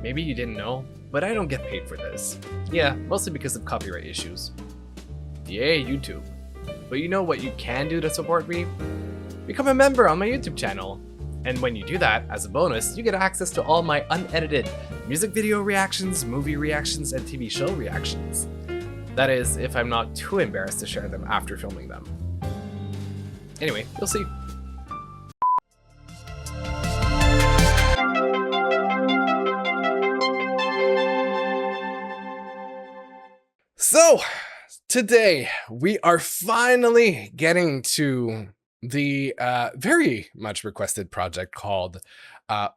Maybe you didn't know, but I don't get paid for this. Yeah, mostly because of copyright issues. Yay, YouTube. But you know what you can do to support me? Become a member on my YouTube channel. And when you do that, as a bonus, you get access to all my unedited music video reactions, movie reactions, and TV show reactions. That is, if I'm not too embarrassed to share them after filming them. Anyway, you'll see. So, today we are finally getting to the very much requested project called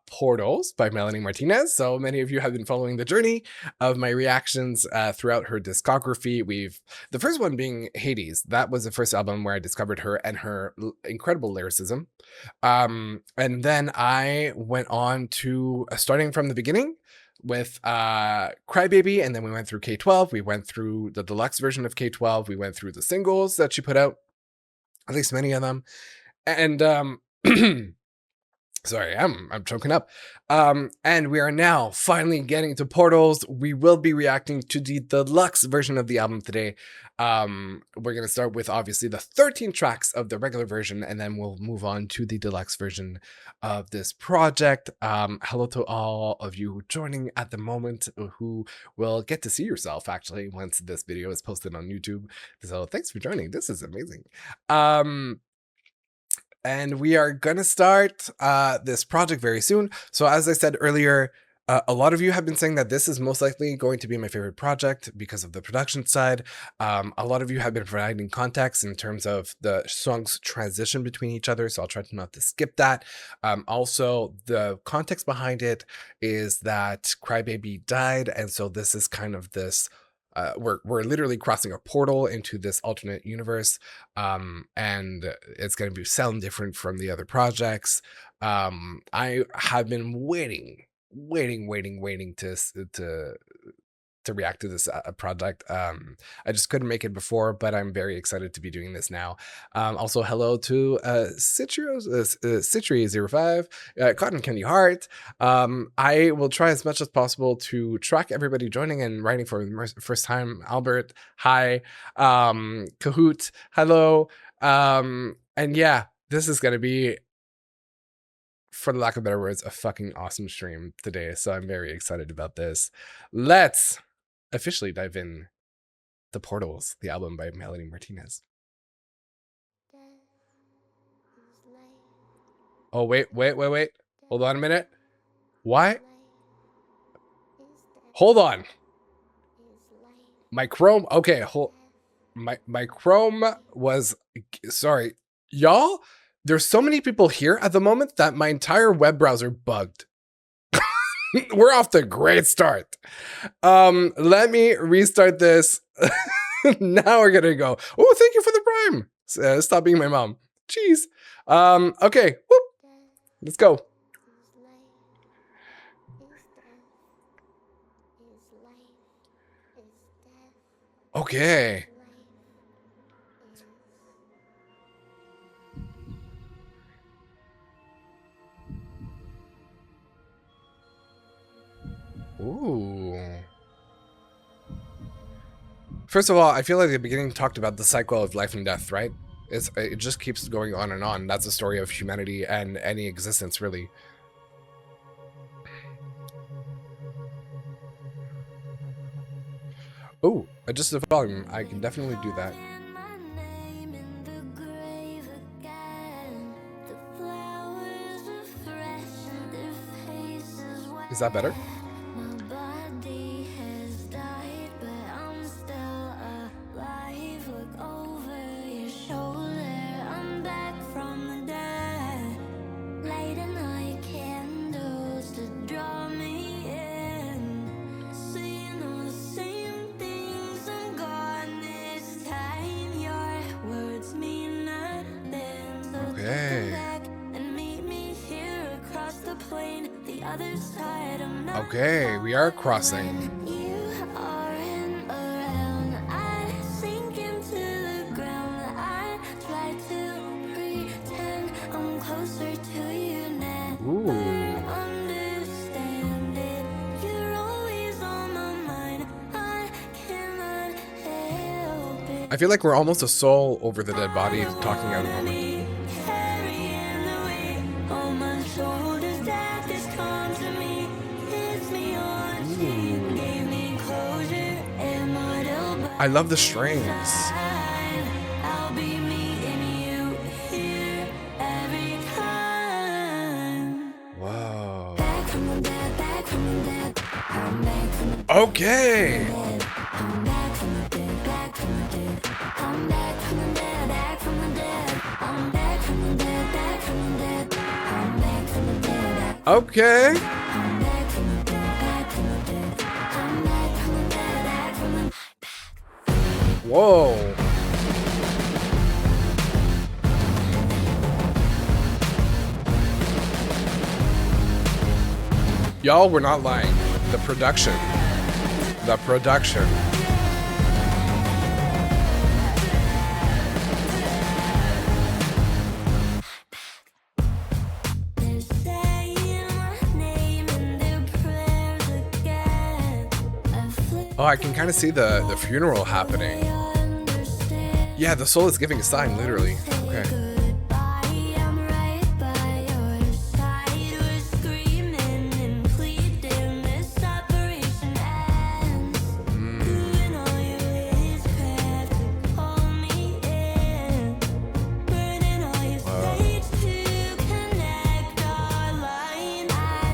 Portals by Melanie Martinez. So many of you have been following the journey of my reactions throughout her discography. The first one being Hades. That was the first album where I discovered her and her incredible lyricism. And then I went on to starting from the beginning with Crybaby, and then we went through K12. We went through the deluxe version of K12. We went through the singles that she put out, at least many of them. And sorry, I'm choking up. And we are now finally getting to Portals. We will be reacting to the deluxe version of the album today. We're going to start with obviously the 13 tracks of the regular version, and then we'll move on to the deluxe version of this project. Hello to all of you joining at the moment who will get to see yourself actually once this video is posted on YouTube. So thanks for joining. This is amazing. And we are going to start this project very soon. So as I said earlier, a lot of you have been saying that this is most likely going to be my favorite project because of the production side. A lot of you have been providing context in terms of the songs transition between each other, so I'll try to not to skip that. Also, the context behind it is that Crybaby died, and so this is kind of this we're literally crossing a portal into this alternate universe, and it's going to be sound different from the other projects. I have been waiting to react to this project. I just couldn't make it before, but I'm very excited to be doing this now. Also, hello to Citri05, Cotton Candy Heart. I will try as much as possible to track everybody joining and writing for the first time. Albert, hi. Kahoot, hello. And yeah, this is going to be, for the lack of better words, a fucking awesome stream today. So I'm very excited about this. Let's officially dive in to Portals, the album by Melanie Martinez. Oh, wait. Hold on a minute. Why? Hold on. My Chrome, okay, my Chrome was, sorry. Y'all, there's so many people here at the moment that my entire web browser bugged. We're off to a great start. Let me restart this. Now we're gonna go. Oh, thank you for the Prime. Stop being my mom. Jeez. Okay. Whoop. Let's go. Okay. Ooh. First of all, I feel like the beginning talked about the cycle of life and death, right? It just keeps going on and on. That's the story of humanity and any existence, really. Oh, adjust the volume. I can definitely do that. Is that better? Okay, we are crossing. Ooh. I feel like we're almost a soul over the dead body talking at the moment. I love the strings. Whoa. Okay. Okay. Whoa. Y'all, we're not lying. The production. The production. Oh, I can kind of see the funeral happening. Yeah, the soul is giving a sign, literally. Okay.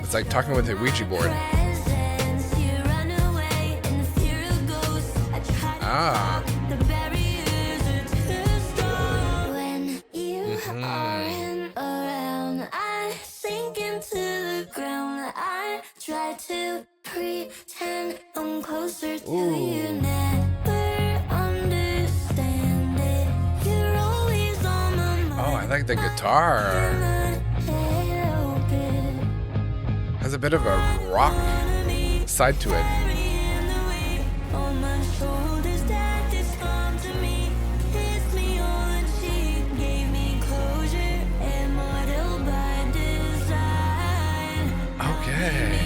It's like talking with a Ouija board. Ah. Oh, I like the guitar. Has a bit of a rock side to it. Okay.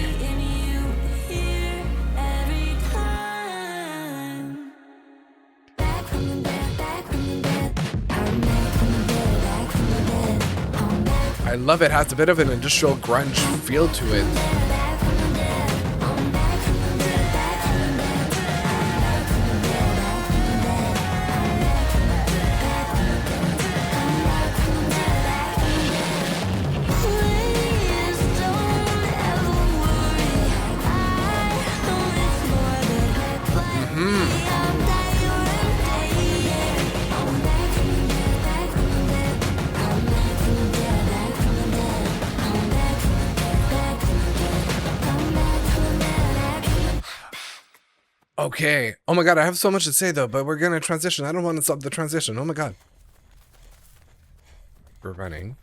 I love it. Has a bit of an industrial grunge feel to it. Okay. Oh my god, I have so much to say though, but we're gonna transition. I don't want to stop the transition. Oh my god. We're running.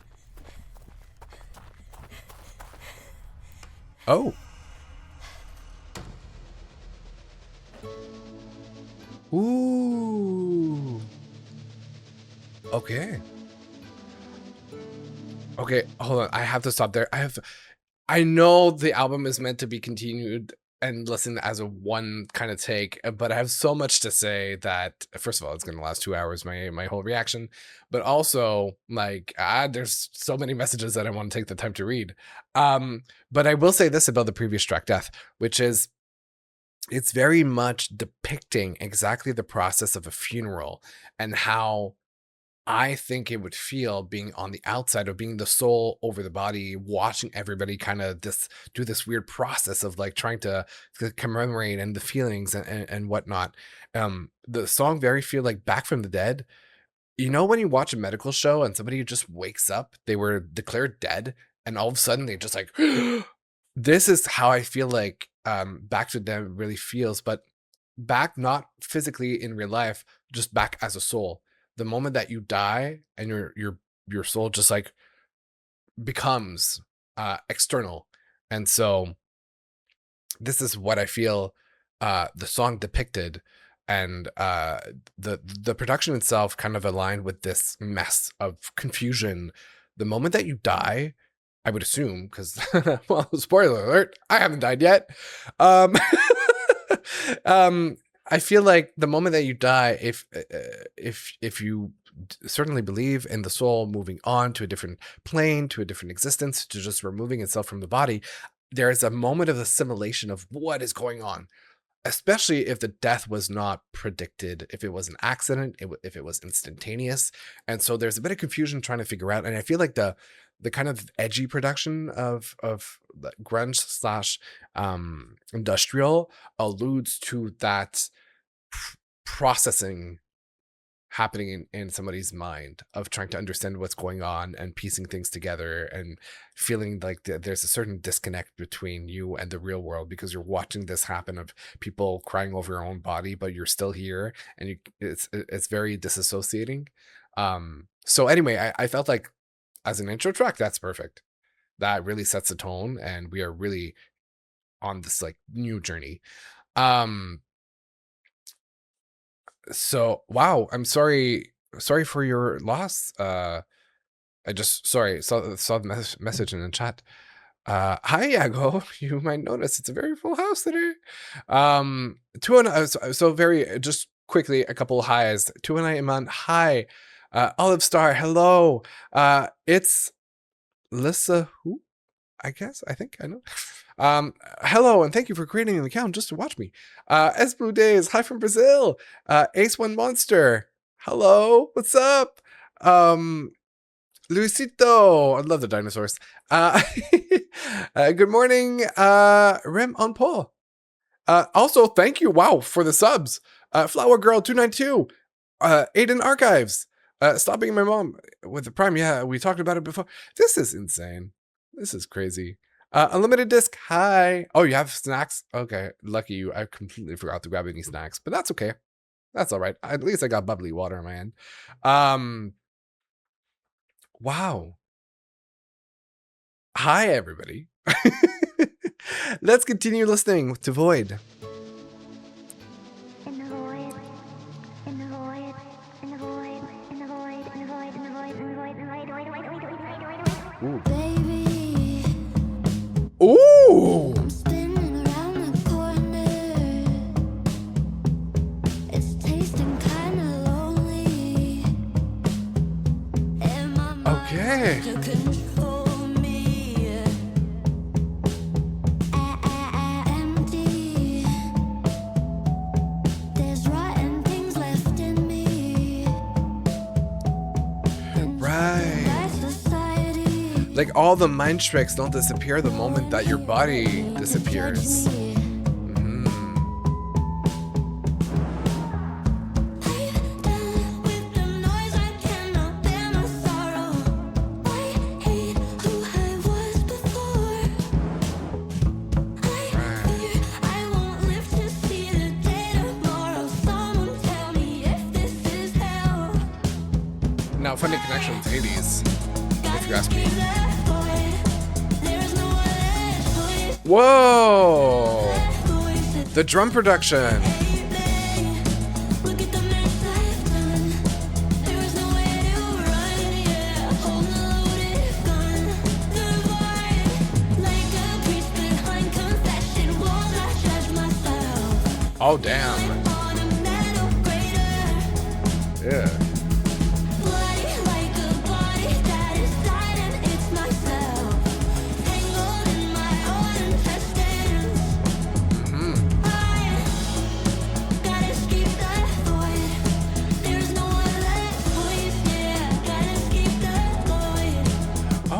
Oh. Ooh. Okay. Okay, hold on. I have to stop there. I know the album is meant to be continued and listened as a one kind of take, but I have so much to say that first of all, it's gonna last 2 hours, my whole reaction, but also like there's so many messages that I want to take the time to read. But I will say this about the previous track, Death, which is it's very much depicting exactly the process of a funeral and how I think it would feel being on the outside of being the soul over the body, watching everybody kind of do this weird process of like trying to commemorate and the feelings and whatnot. The song very feel like Back from the Dead. You know, when you watch a medical show and somebody just wakes up, they were declared dead, and all of a sudden they just like, this is how I feel like Back to the Dead really feels, but back not physically in real life, just back as a soul. The moment that you die and your soul just like becomes external. And so this is what I feel the song depicted, and the production itself kind of aligned with this mess of confusion. The moment that you die, I would assume, because well, spoiler alert, I haven't died yet. I feel like the moment that you die, if you certainly believe in the soul moving on to a different plane, to a different existence, to just removing itself from the body, there is a moment of assimilation of what is going on, especially if the death was not predicted, if it was an accident, if it was instantaneous. And so there's a bit of confusion trying to figure out. And I feel like the kind of edgy production of grunge slash industrial alludes to that processing happening in somebody's mind of trying to understand what's going on and piecing things together and feeling like there's a certain disconnect between you and the real world, because you're watching this happen of people crying over your own body, but you're still here, and it's very disassociating. So anyway, I felt like as an intro track, that's perfect. That really sets the tone, and we are really on this like new journey. So wow, I'm sorry for your loss. I just saw the message in the chat. Hi Iago, you might notice it's a very full house today. So very just quickly, a couple of highs. Tuana Iman, hi. Olive Star, hello. It's Lissa who? I think I know. Hello, and thank you for creating an account just to watch me. S Blue Days, hi from Brazil. Ace One Monster, hello, what's up? Luisito, I love the dinosaurs. Good morning, Rem on Paul. Also, thank you, wow, for the subs. Flower Girl 292, Aiden Archives. Stop being my mom with the Prime. Yeah, we talked about it before. This is insane. This is crazy. Unlimited disc, hi. Oh, you have snacks? Okay, lucky you. I completely forgot to grab any snacks, but that's okay. That's all right. At least I got bubbly water in my hand. Wow. Hi, everybody. Let's continue listening to Void. Ooh. Ooh. I'm spinning around the corner. It's tasting kind of lonely. Okay. To control me. Empty. There's rotten things left in me. Right. Like all the mind tricks don't disappear the moment that your body disappears. Now, funny connection with 80s, if you ask me. Whoa! The drum production. Oh, damn. Yeah.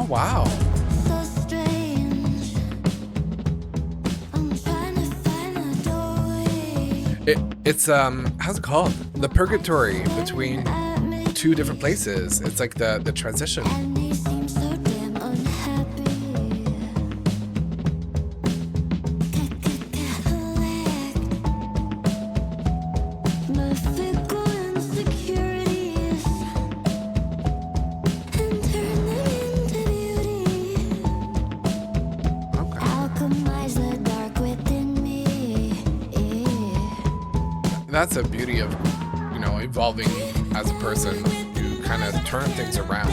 Wow. So strange. I'm trying to find a doorway. It's how's it called? The purgatory between two different places. It's like the transition. And he seems so damn unhappy. My fickle insecurities. That's a beauty of, you know, evolving as a person. You kind of turn things around.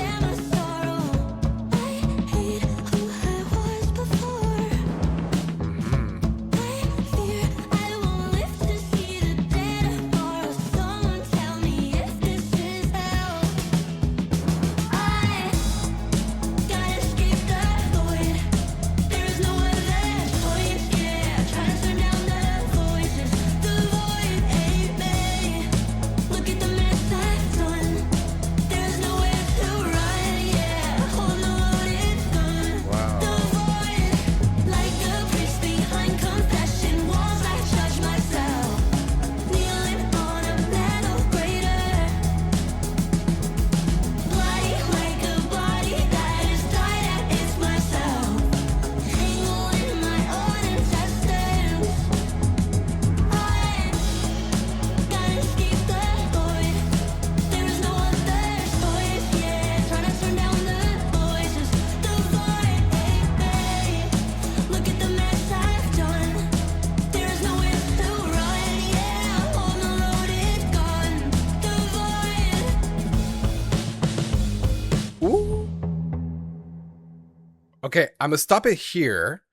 Okay, I'm gonna stop it here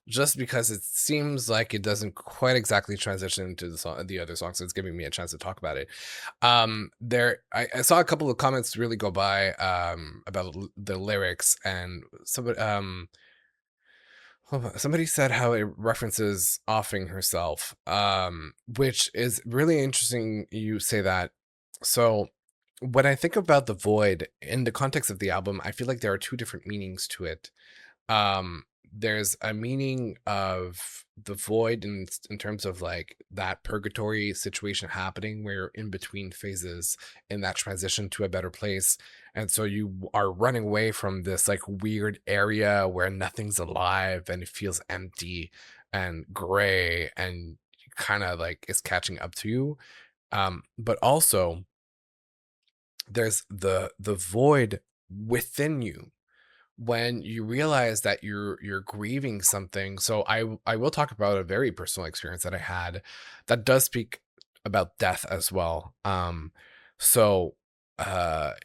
just because it seems like it doesn't quite exactly transition into the other song, so it's giving me a chance to talk about it. I saw a couple of comments really go by about the lyrics, and somebody said how it references offing herself, which is really interesting you say that. So when I think about the void in the context of the album, I feel like there are two different meanings to it. um there's a meaning of the void in terms of like that purgatory situation happening where you're in between phases in that transition to a better place, and so you are running away from this like weird area where nothing's alive and it feels empty and gray and kind of like it's catching up to you. But also there's the void within you when you realize that you're grieving something. So I will talk about a very personal experience that I had that does speak about death as well. So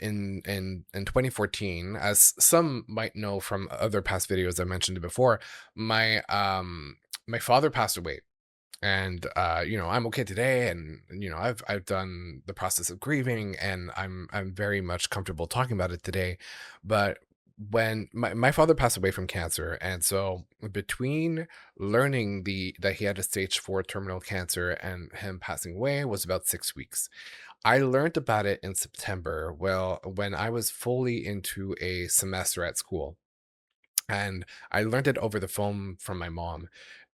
in 2014, as some might know from other past videos I mentioned it before, my father passed away. And I'm okay today, and I've done the process of grieving, and I'm very much comfortable talking about it today. But when my father passed away from cancer, and so between learning the that he had a stage 4 terminal cancer and him passing away was about 6 weeks. I learned about it in September, well, when I was fully into a semester at school, and I learned it over the phone from my mom.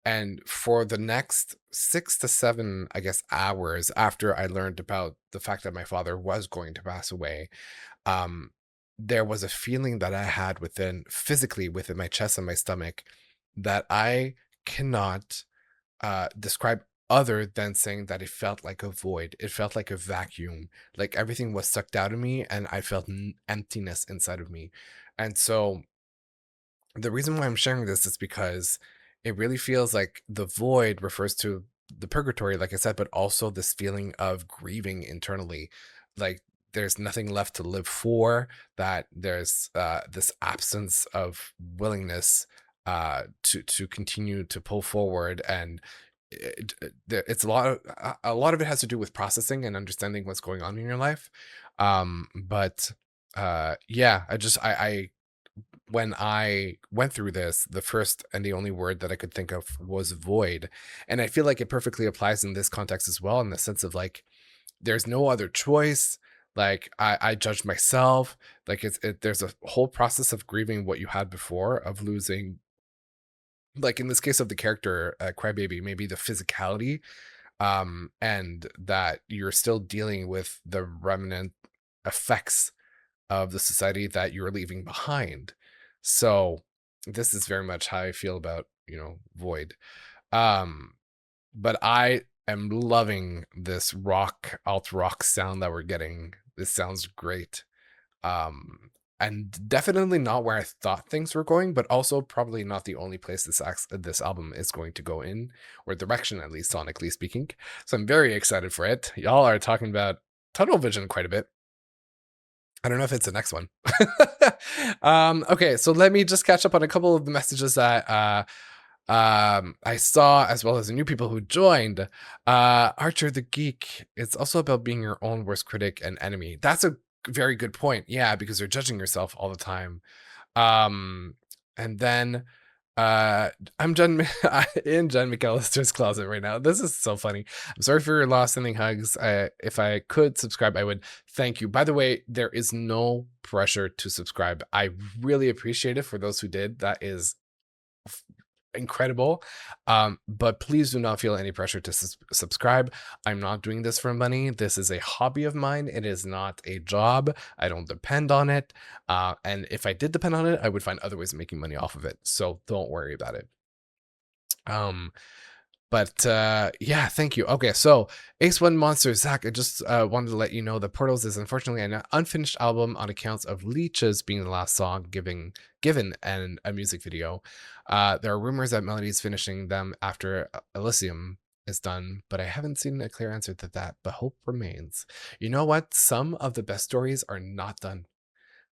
And for the next 6 to 7, I guess, hours after I learned about the fact that my father was going to pass away, um, there was a feeling that I had physically within my chest and my stomach that I cannot describe, other than saying that it felt like a void. It felt like a vacuum, like everything was sucked out of me, and I felt emptiness inside of me. And so the reason why I'm sharing this is because it really feels like the void refers to the purgatory, like I said, but also this feeling of grieving internally. Like there's nothing left to live for, that there's this absence of willingness to continue to pull forward. And it's a lot of it has to do with processing and understanding what's going on in your life. But yeah, I when I went through this, the first and the only word that I could think of was void. And I feel like it perfectly applies in this context as well, in the sense of like, there's no other choice. Like I judged myself. Like there's a whole process of grieving what you had before, of losing, like in this case of the character, Crybaby, maybe the physicality, and that you're still dealing with the remnant effects of the society that you're leaving behind. So this is very much how I feel about, void. Um, but I am loving this alt rock sound that we're getting. This sounds great. And definitely not where I thought things were going, but also probably not the only place this album is going to go in, or direction, at least sonically speaking. So I'm very excited for it. Y'all are talking about Tunnel Vision quite a bit. I don't know if it's the next one. Okay, so let me just catch up on a couple of the messages that I saw, as well as the new people who joined. Archer the Geek, it's also about being your own worst critic and enemy. That's a very good point. Yeah, because you're judging yourself all the time. And then I'm Jen in Jen McAllister's closet right now. This is so funny. I'm sorry for your loss. Sending hugs. If I could subscribe, I would. Thank you. By the way, there is no pressure to subscribe. I really appreciate it for those who did. That is incredible. But please do not feel any pressure to subscribe. I'm not doing this for money. This is a hobby of mine. It is not a job. I don't depend on it. And if I did depend on it, I would find other ways of making money off of it. So don't worry about it. But yeah, thank you. Okay, so Ace One Monster, Zach, I just wanted to let you know that Portals is unfortunately an unfinished album on accounts of Leeches being the last song given a music video. There are rumors that Melody is finishing them after Elysium is done, but I haven't seen a clear answer to that, but hope remains. You know what? Some of the best stories are not done.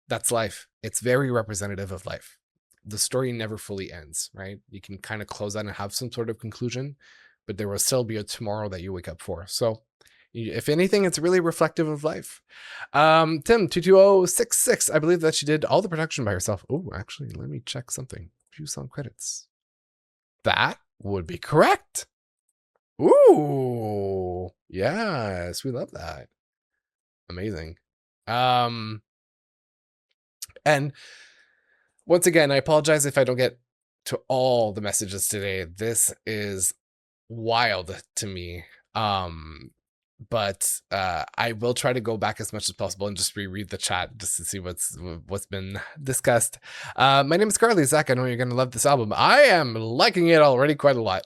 That's life. It's very representative of life. the story never fully ends, right? You can kind of close out and have some sort of conclusion, but there will still be a tomorrow that you wake up for. So if anything, it's really reflective of life. Tim 22066, I believe that she did all the production by herself. Oh, actually, let me check something. Few song credits. That would be correct. Ooh, yes, we love that. Amazing. And once again, I apologize if I don't get to all the messages today. This is wild to me. But I will try to go back as much as possible and just reread the chat just to see what's been discussed. My name is Carly. Zach, I know you're gonna love this album. I am liking it already quite a lot.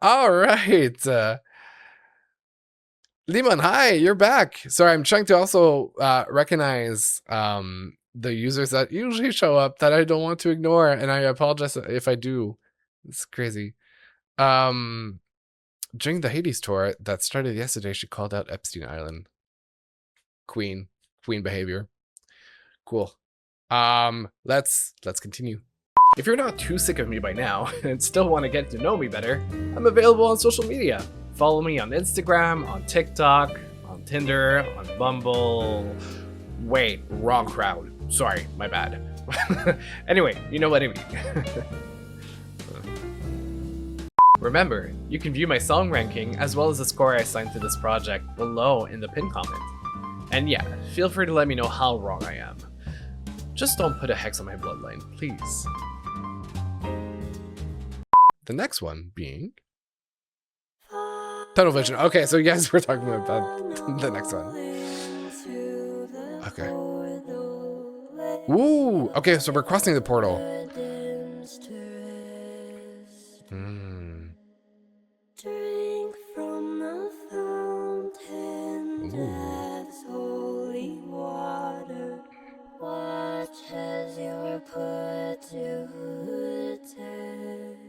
All right. Liman, hi, you're back. Sorry, I'm trying to also recognize the users that usually show up that I don't want to ignore, and I apologize if I do. It's crazy. During the Hades tour that started yesterday, she called out Epstein Island. Queen behavior. Cool. Let's continue. If you're not too sick of me by now and still want to get to know me better, I'm available on social media. Follow me on Instagram, on TikTok, on Tinder, on Bumble. Wait, wrong crowd. Sorry, my bad. Anyway, you know what I mean. Remember, you can view my song ranking as well as the score I assigned to this project below in the pinned comment. And yeah, feel free to let me know how wrong I am. Just don't put a hex on my bloodline, please. The next one being Tunnel Vision. Okay, so yes, we're talking about the next one. Okay. Ooh, okay, so we're crossing the portal. Drink from the fountain, death's holy water. Watch as you're put to the test.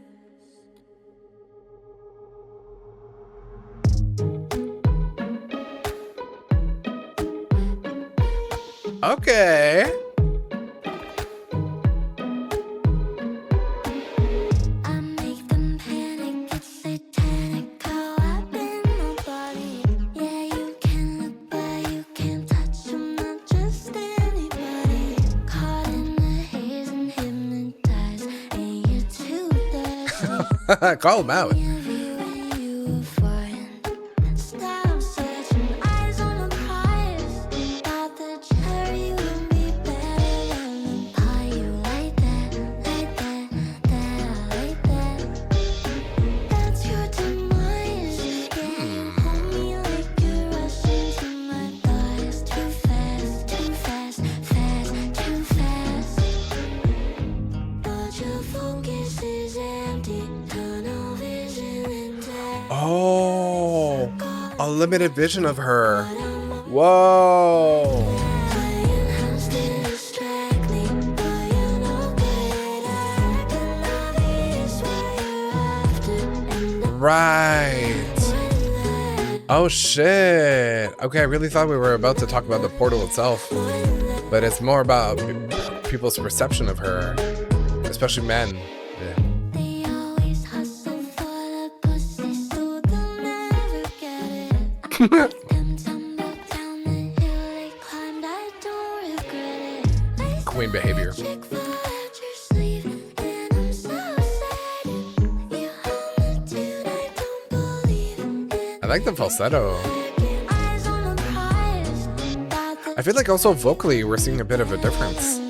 Okay. Call him out. Oh, a limited vision of her. Whoa. Right. Oh shit. Okay, I really thought we were about to talk about the portal itself, but it's more about people's perception of her, especially men. Yeah. Queen behavior. I like the falsetto. I feel like also vocally we're seeing a bit of a difference.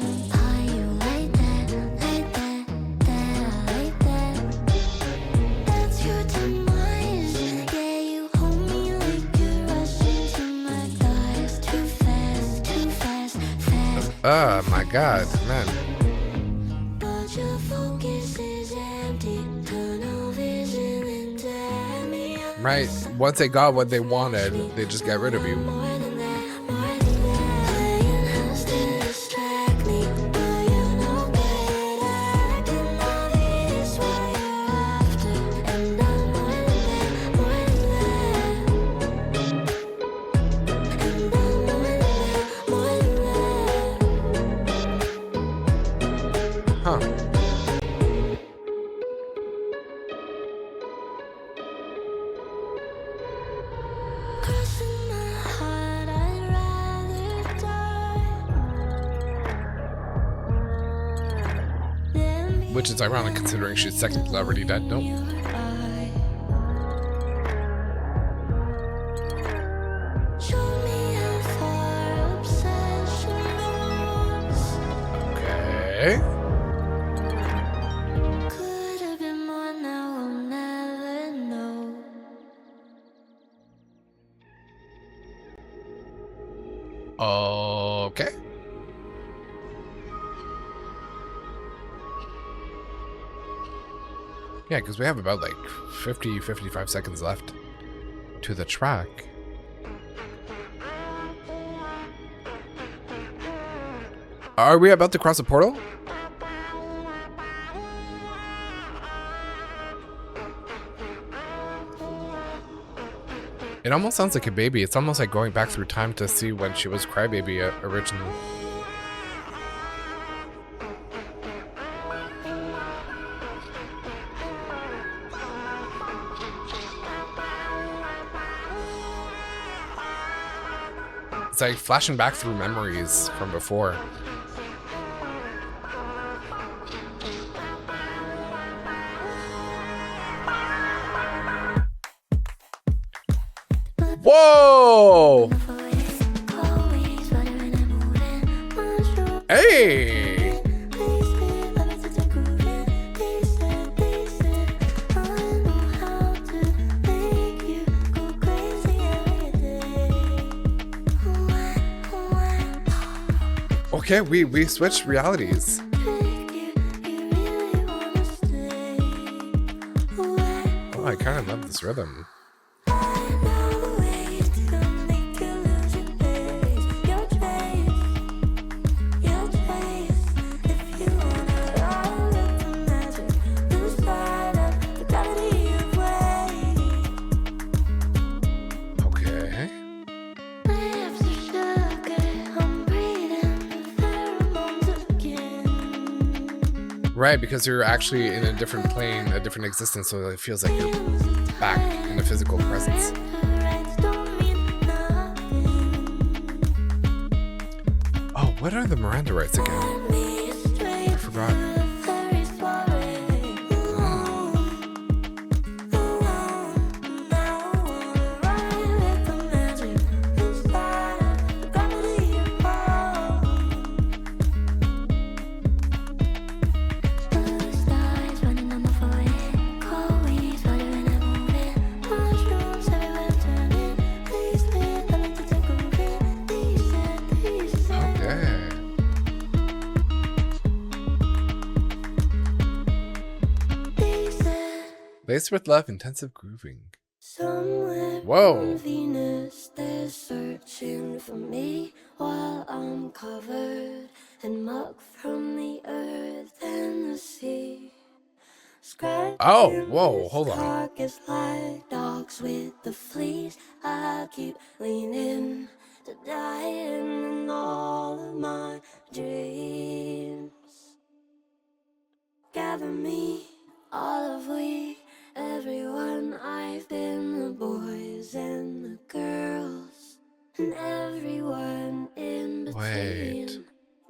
Oh my god, man. Right, once they got what they wanted, they just got rid of you. Which is ironic considering she's technically already dead. Nope. Okay. Okay. Yeah, because we have about like 55 seconds left to the track. Are we about to cross a portal? It almost sounds like a baby. It's almost like going back through time to see when she was Crybaby originally. It's like flashing back through memories from before. Whoa! Hey! Okay, we switched realities. Oh, I kind of love this rhythm. Right, because you're actually in a different plane, a different existence, so it feels like you're back in a physical presence. Oh, what are the Miranda rights again? I forgot. Laced with love, intensive grooving. Somewhere Whoa. Venus, they're searching for me while I'm covered in muck from the earth and the sea. Oh, whoa, hold on. Carcass like dogs with the fleas. I keep leaning to dying in all of my dreams. Gather me, all of we, everyone. I've been the boys and the girls, and everyone in between. Wait.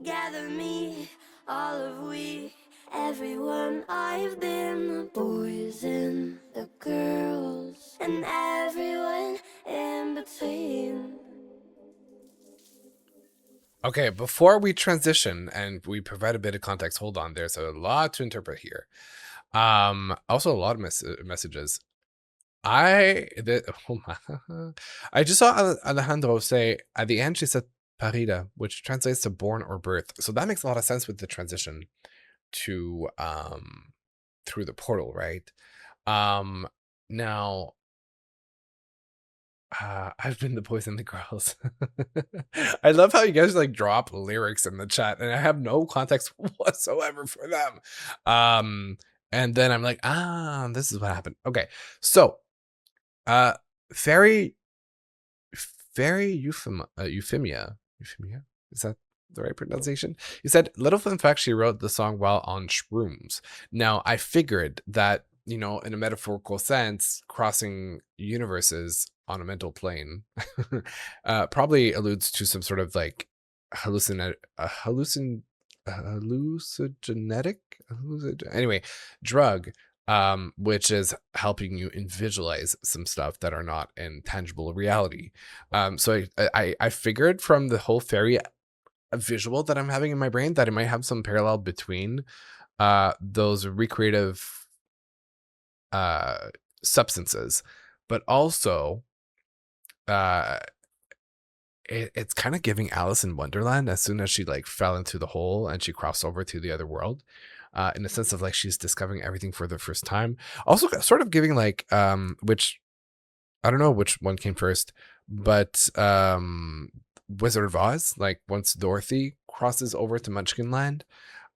Gather me, all of we, everyone. I've been the boys and the girls, and everyone in between. Okay, before we transition and we provide a bit of context, hold on. There's a lot to interpret here. Also a lot of messages. I just saw Alejandro say at the end she said parida, which translates to born or birth. So that makes a lot of sense with the transition to through the portal, right? Now I've been the boys and the girls. I love how you guys like drop lyrics in the chat and I have no context whatsoever for them. And then I'm like, this is what happened. Okay, so FAERIE Euphemia, is that the right pronunciation? You said, little fun fact, she wrote the song while on shrooms. Now I figured that, you know, in a metaphorical sense, crossing universes on a mental plane probably alludes to some sort of like hallucination hallucinogenic, anyway, drug, which is helping you visualize some stuff that are not in tangible reality. So I figured from the whole fairy visual that I'm having in my brain that it might have some parallel between those recreative substances, but also it's kind of giving Alice in Wonderland as soon as she like fell into the hole and she crossed over to the other world, in the sense of like she's discovering everything for the first time. Also sort of giving like which I don't know which one came first, but Wizard of Oz, like once Dorothy crosses over to Munchkinland.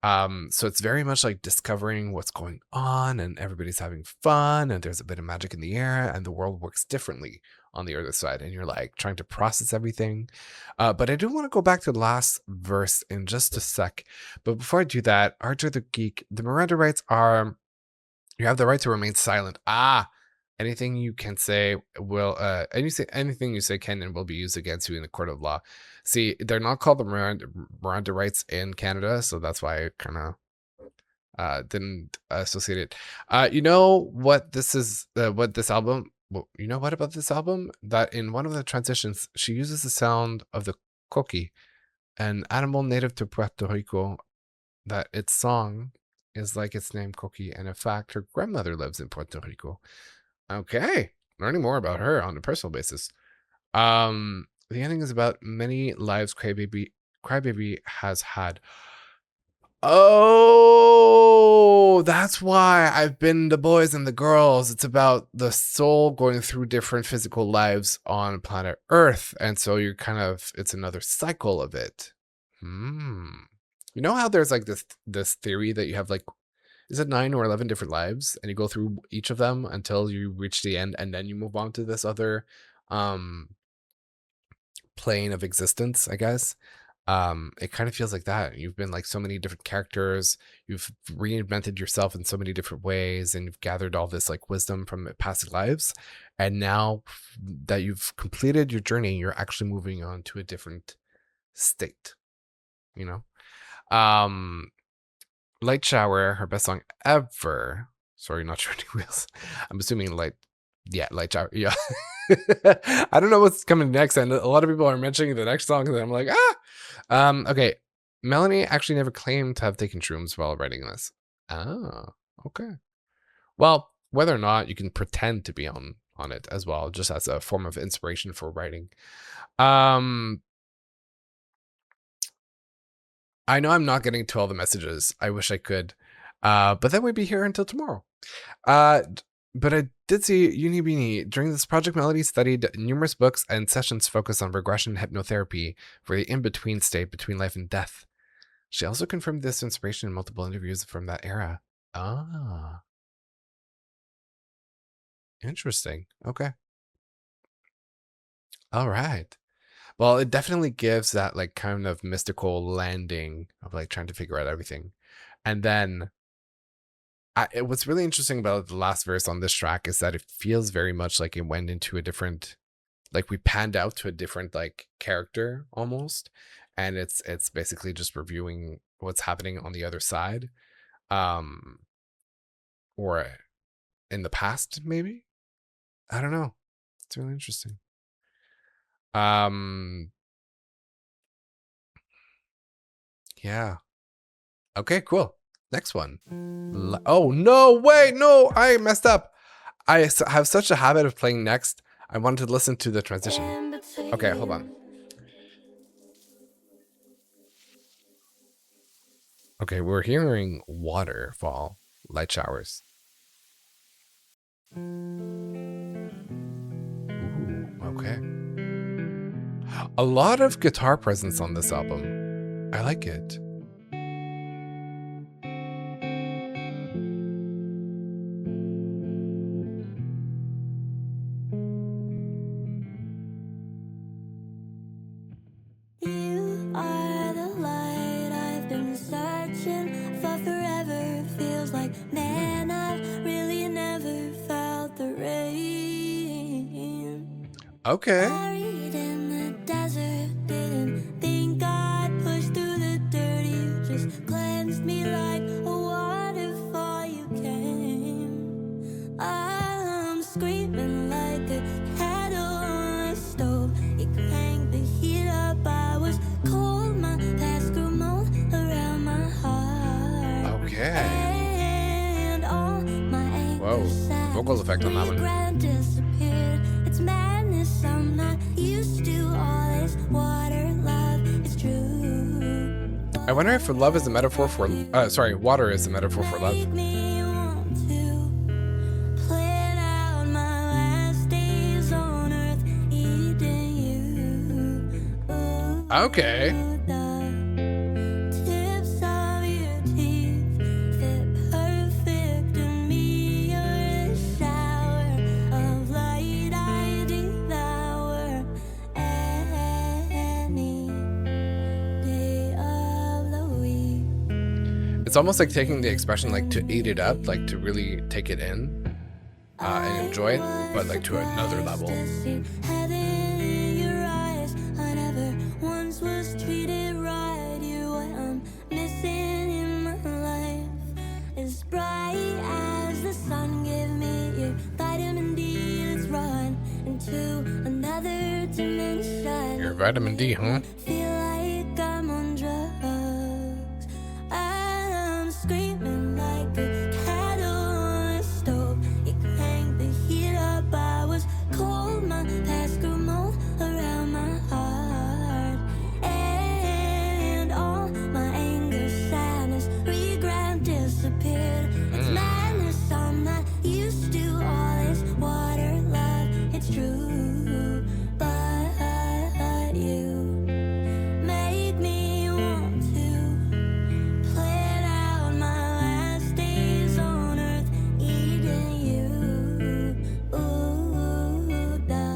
So it's very much like discovering what's going on and everybody's having fun and there's a bit of magic in the air and the world works differently on the other side and you're like trying to process everything. But I do want to go back to the last verse in just a sec. But before I do that, Archer the Geek, the Miranda rights are, you have the right to remain silent. Anything you can say will anything you say can and will be used against you in the court of law. See, they're not called the Miranda rights in Canada, so that's why I kind of didn't associate it. You know what this is? What this album? Well, you know what about this album? That in one of the transitions, she uses the sound of the coqui, an animal native to Puerto Rico. That its song is like its name, coqui, and in fact, her grandmother lives in Puerto Rico. Okay, learning more about her on a personal basis. The ending is about many lives Crybaby has had. Oh, that's why I've been the boys and the girls. It's about the soul going through different physical lives on planet Earth, and so you're kind of, it's another cycle of it. You know how there's like this theory that you have like, is it 9 or 11 different lives and you go through each of them until you reach the end and then you move on to this other plane of existence, I guess. It kind of feels like that. You've been like so many different characters, you've reinvented yourself in so many different ways, and you've gathered all this like wisdom from past lives, and now that you've completed your journey, you're actually moving on to a different state, you know. Light Shower, her best song ever. Sorry, not Trending Wheels. I'm assuming Light Shower. Yeah. I don't know what's coming next, and a lot of people are mentioning the next song, and I'm like, okay. Melanie actually never claimed to have taken shrooms while writing this. Oh, okay. Well, whether or not, you can pretend to be on it as well, just as a form of inspiration for writing. I know I'm not getting to all the messages. I wish I could. But then we'd be here until tomorrow. But I did see Uni Beanie. During this project, Melody studied numerous books and sessions focused on regression hypnotherapy for the in-between state between life and death. She also confirmed this inspiration in multiple interviews from that era. Ah. Interesting. Okay. All right. Well, it definitely gives that like kind of mystical landing of like trying to figure out everything. And then what's really interesting about the last verse on this track is that it feels very much like it went into a different, like we panned out to a different like character almost. And it's basically just reviewing what's happening on the other side. Or in the past, maybe. I don't know. It's really interesting. Yeah. Okay, cool. Next one. Oh, no, wait, no, I messed up. I have such a habit of playing next. I wanted to listen to the transition. Okay, hold on. Okay, we're hearing waterfall, light showers. Ooh, okay. A lot of guitar presence on this album. I like it. You are the light I've been searching for forever. Feels like, man, I've really never felt the rain. Okay. Buried in the desert, didn't think I'd push through the dirt. You just screaming like a cat on a stove. You cranked the heat up, I was cold. My past grew mold around my heart. Okay. And all my anger Whoa. Vocal effect on that one. disappeared. It's madness, I'm not used to all this water love. It's true. I wonder if love is a metaphor for, sorry, water is a metaphor for love. Make me want to plan out my last days on earth, eating you. Ooh, Okay. the tips of your teeth fit perfect in me. You're a shower of light I devour any day of the week. It's almost like taking the expression like to eat it up, like to really take it in and enjoy it, but like to another level. Heaven in your eyes. I never once was treated right. You're what I'm missing in my life. As bright as the sun, give me your vitamin D. Let's run into another dimension. Your vitamin D, huh? Feel like I'm on drugs. I'm screaming like a cat on a stove. You cranked the heat up, I was cold. My past grew mold around my heart. And all my anger, sadness, regret disappeared. It's madness, I'm not used to all this water love. It's true, but you make me want to plan out my last days on earth, eating you. Ooh, the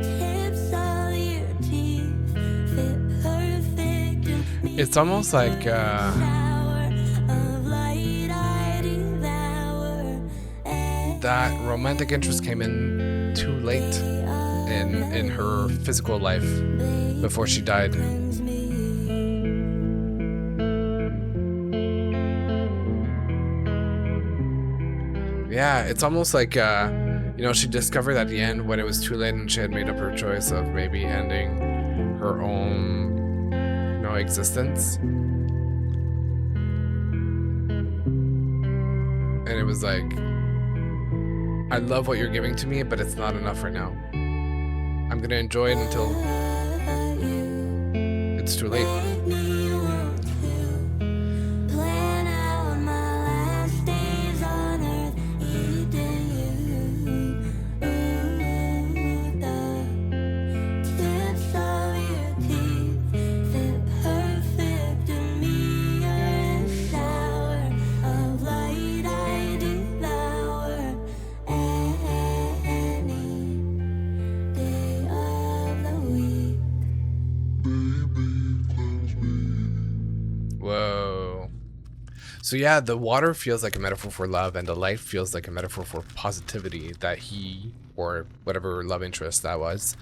tips of your teeth fit perfect in me. It's almost like, Shower of light I devour. that romantic interest came in too late in her physical life before she died. Cleanse me. Yeah, it's almost like, you know, she discovered at the end when it was too late and she had made up her choice of maybe ending her own, you know, existence. And it was like, I love what you're giving to me, but it's not enough right now. I'm gonna enjoy it until it's too late. Make me want to plan out my last days on earth, eating you. Ooh, the tips of your teeth fit perfect in me. You're a shower of light I devour any day of the week. Whoa. So yeah, the water feels like a metaphor for love, and the light feels like a metaphor for positivity that he, or whatever love interest that was,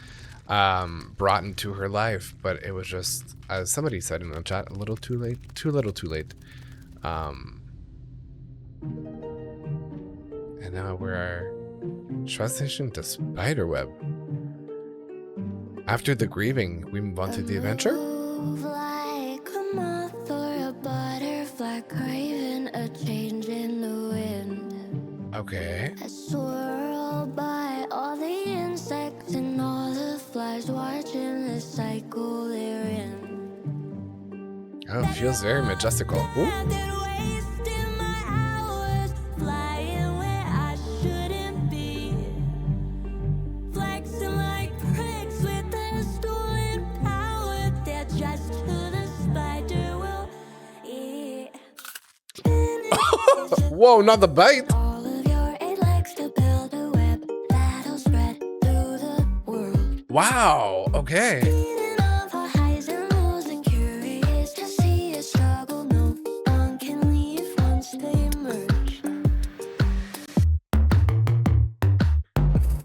brought into her life. But it was just, as somebody said in the chat, a little too late. Too little too late. And now we're transition to Spiderweb. After the grieving, we move on to the adventure. Move like a moth or a butterfly craving a change in the wind. Okay. I swirl by all the insects and all the flies, watching the cycle they're in. Oh, it feels very majestical. Ooh. I've been wasting my hours flying where I shouldn't be, flexing like pricks with their stolen power. They're just who the spider will eat. Whoa, not the bite. All of your eight legs to build a web that'll spread through the world. Wow. Okay. Feeding off our highs and lows and curious to see a struggle. No one can leave once they merge.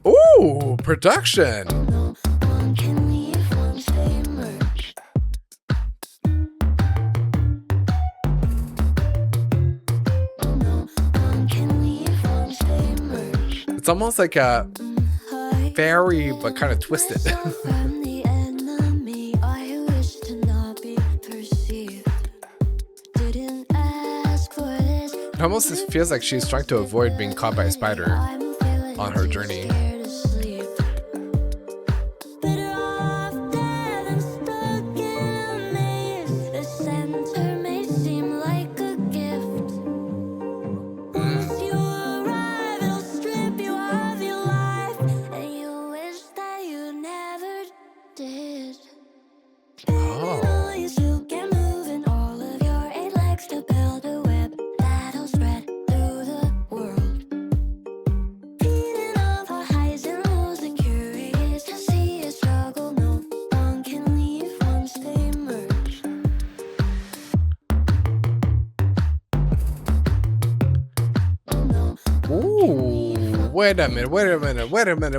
Ooh, production. No one can leave once they merge. No one can leave once they merge. It's almost like a fairy, but kind of twisted. It almost feels like she's trying to avoid being caught by a spider on her journey.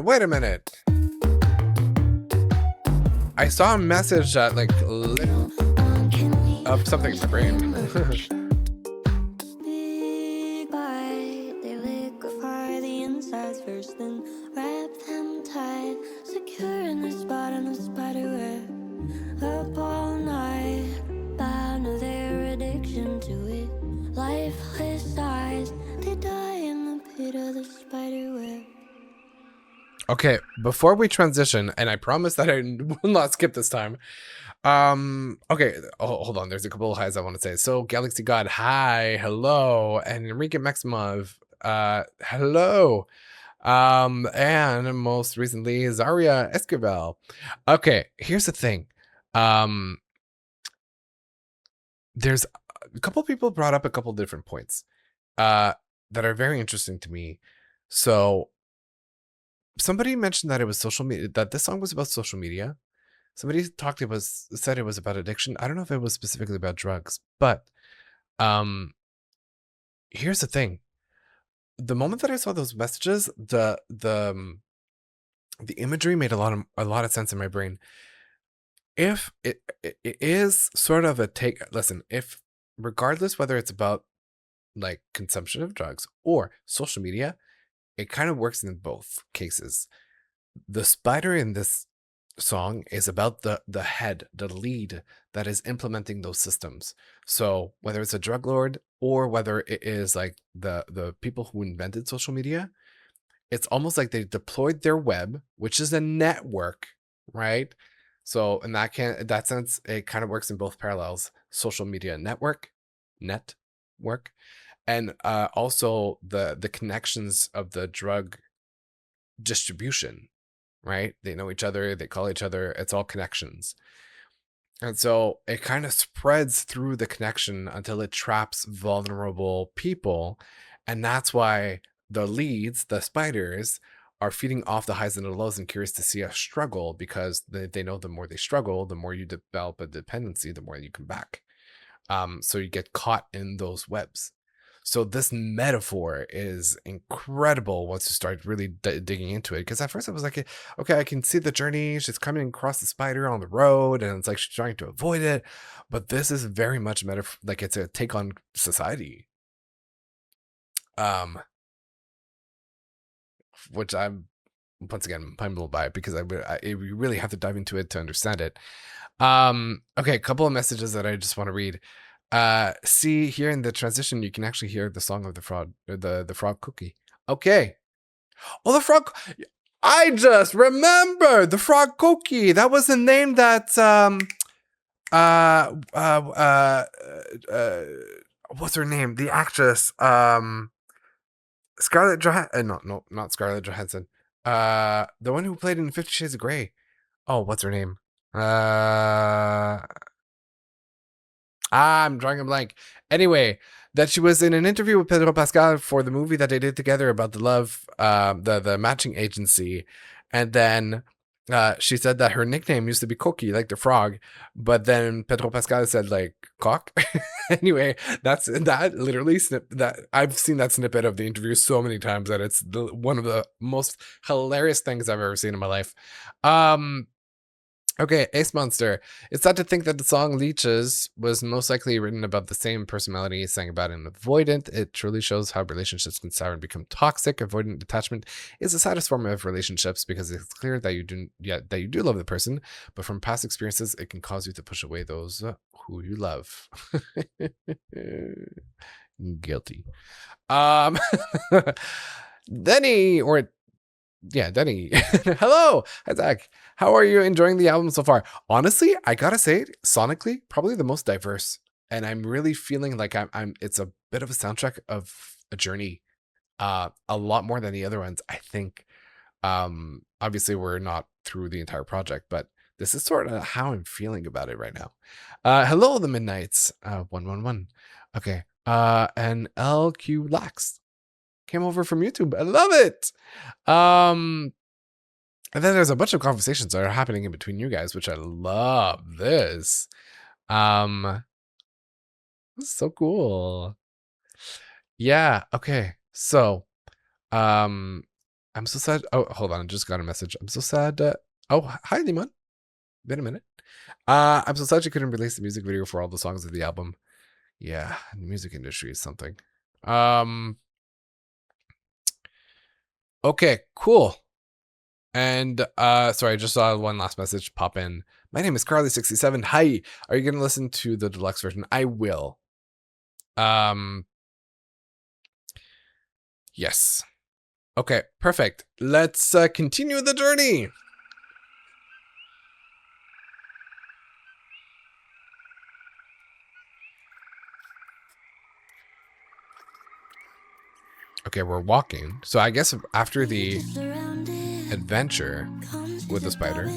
Wait a minute. I saw a message that like lit up something in my brain. Big bite, they liquefy the insides first, then wrap them tight, secure in the spot in the spider web. Up all night, bound to their addiction to it. Lifeless eyes, they die in the pit of the spider web. Okay, before we transition, and I promise that I will not skip this time. Okay, hold on. There's a couple of highs I want to say. So, Galaxy God, hi, hello, and Enrique Maximov, hello, and most recently Zaria Esquivel. Okay, here's the thing. There's a couple people brought up a couple different points, that are very interesting to me. So, somebody mentioned that it was social media, that this song was about social media. Somebody said it was about addiction. I don't know if it was specifically about drugs, but here's the thing. The moment that I saw those messages, the imagery made a lot of sense in my brain. If it is sort of a take, listen, if regardless whether it's about like consumption of drugs or social media, it kind of works in both cases. The spider in this song is about the head, the lead that is implementing those systems. So whether it's a drug lord or whether it is like the people who invented social media, it's almost like they deployed their web, which is a network, right? So in that sense, it kind of works in both parallels. Social media network, and also the connections of the drug distribution, right? They know each other, they call each other, it's all connections. And so it kind of spreads through the connection until it traps vulnerable people. And that's why the leads, the spiders, are feeding off the highs and the lows and curious to see us struggle, because they know the more they struggle, the more you develop a dependency, the more you come back. So you get caught in those webs. So this metaphor is incredible once you start really digging into it. Because at first I was like, okay, I can see the journey. She's coming across the spider on the road, and it's like she's trying to avoid it. But this is very much metaphor, like it's a take on society. Which I'm once again humbled by it, because you really have to dive into it to understand it. Okay, a couple of messages that I just want to read. See here in the transition, you can actually hear the song of the frog, the frog cookie. Okay. Oh, the frog. I just remembered the frog cookie. That was the name that what's her name? The actress, Scarlett Johansson. No, not Scarlett Johansson. The one who played in 50 Shades of Grey. Oh, what's her name? I'm drawing a blank. Anyway, that she was in an interview with Pedro Pascal for the movie that they did together about the love, the matching agency, and then she said that her nickname used to be Cookie, like the frog, but then Pedro Pascal said like cock. Anyway, that literally that I've seen that snippet of the interview so many times that it's one of the most hilarious things I've ever seen in my life. Okay, Ace Monster. It's sad to think that the song Leeches was most likely written about the same person Melanie sang about in Avoidant. It truly shows how relationships can sour and become toxic. Avoidant detachment is the saddest form of relationships because it's clear that you do love the person, but from past experiences, it can cause you to push away those who you love. Guilty. Denny, or yeah, Denny. Hello. Hi, Zach. How are you enjoying the album so far? Honestly, I gotta say, sonically, probably the most diverse. And I'm really feeling like it's a bit of a soundtrack of a journey. A lot more than the other ones, I think. Obviously we're not through the entire project, but this is sort of how I'm feeling about it right now. Hello, the Midnights. 111. Okay. And LQ Lax came over from YouTube. I love it. And then there's a bunch of conversations that are happening in between you guys, which I love. This is so cool. Yeah. Okay. So, I'm so sad. Oh, hold on. I just got a message. I'm so sad. Oh, hi, Limon. Been a minute. I'm so sad you couldn't release the music video for all the songs of the album. Yeah, the music industry is something. Okay, cool. And sorry, I just saw one last message pop in. My name is Carly67. Hi, are you gonna listen to the deluxe version? I will. Yes. Okay, perfect. Let's continue the journey. Okay, we're walking. So I guess after the adventure with the spider.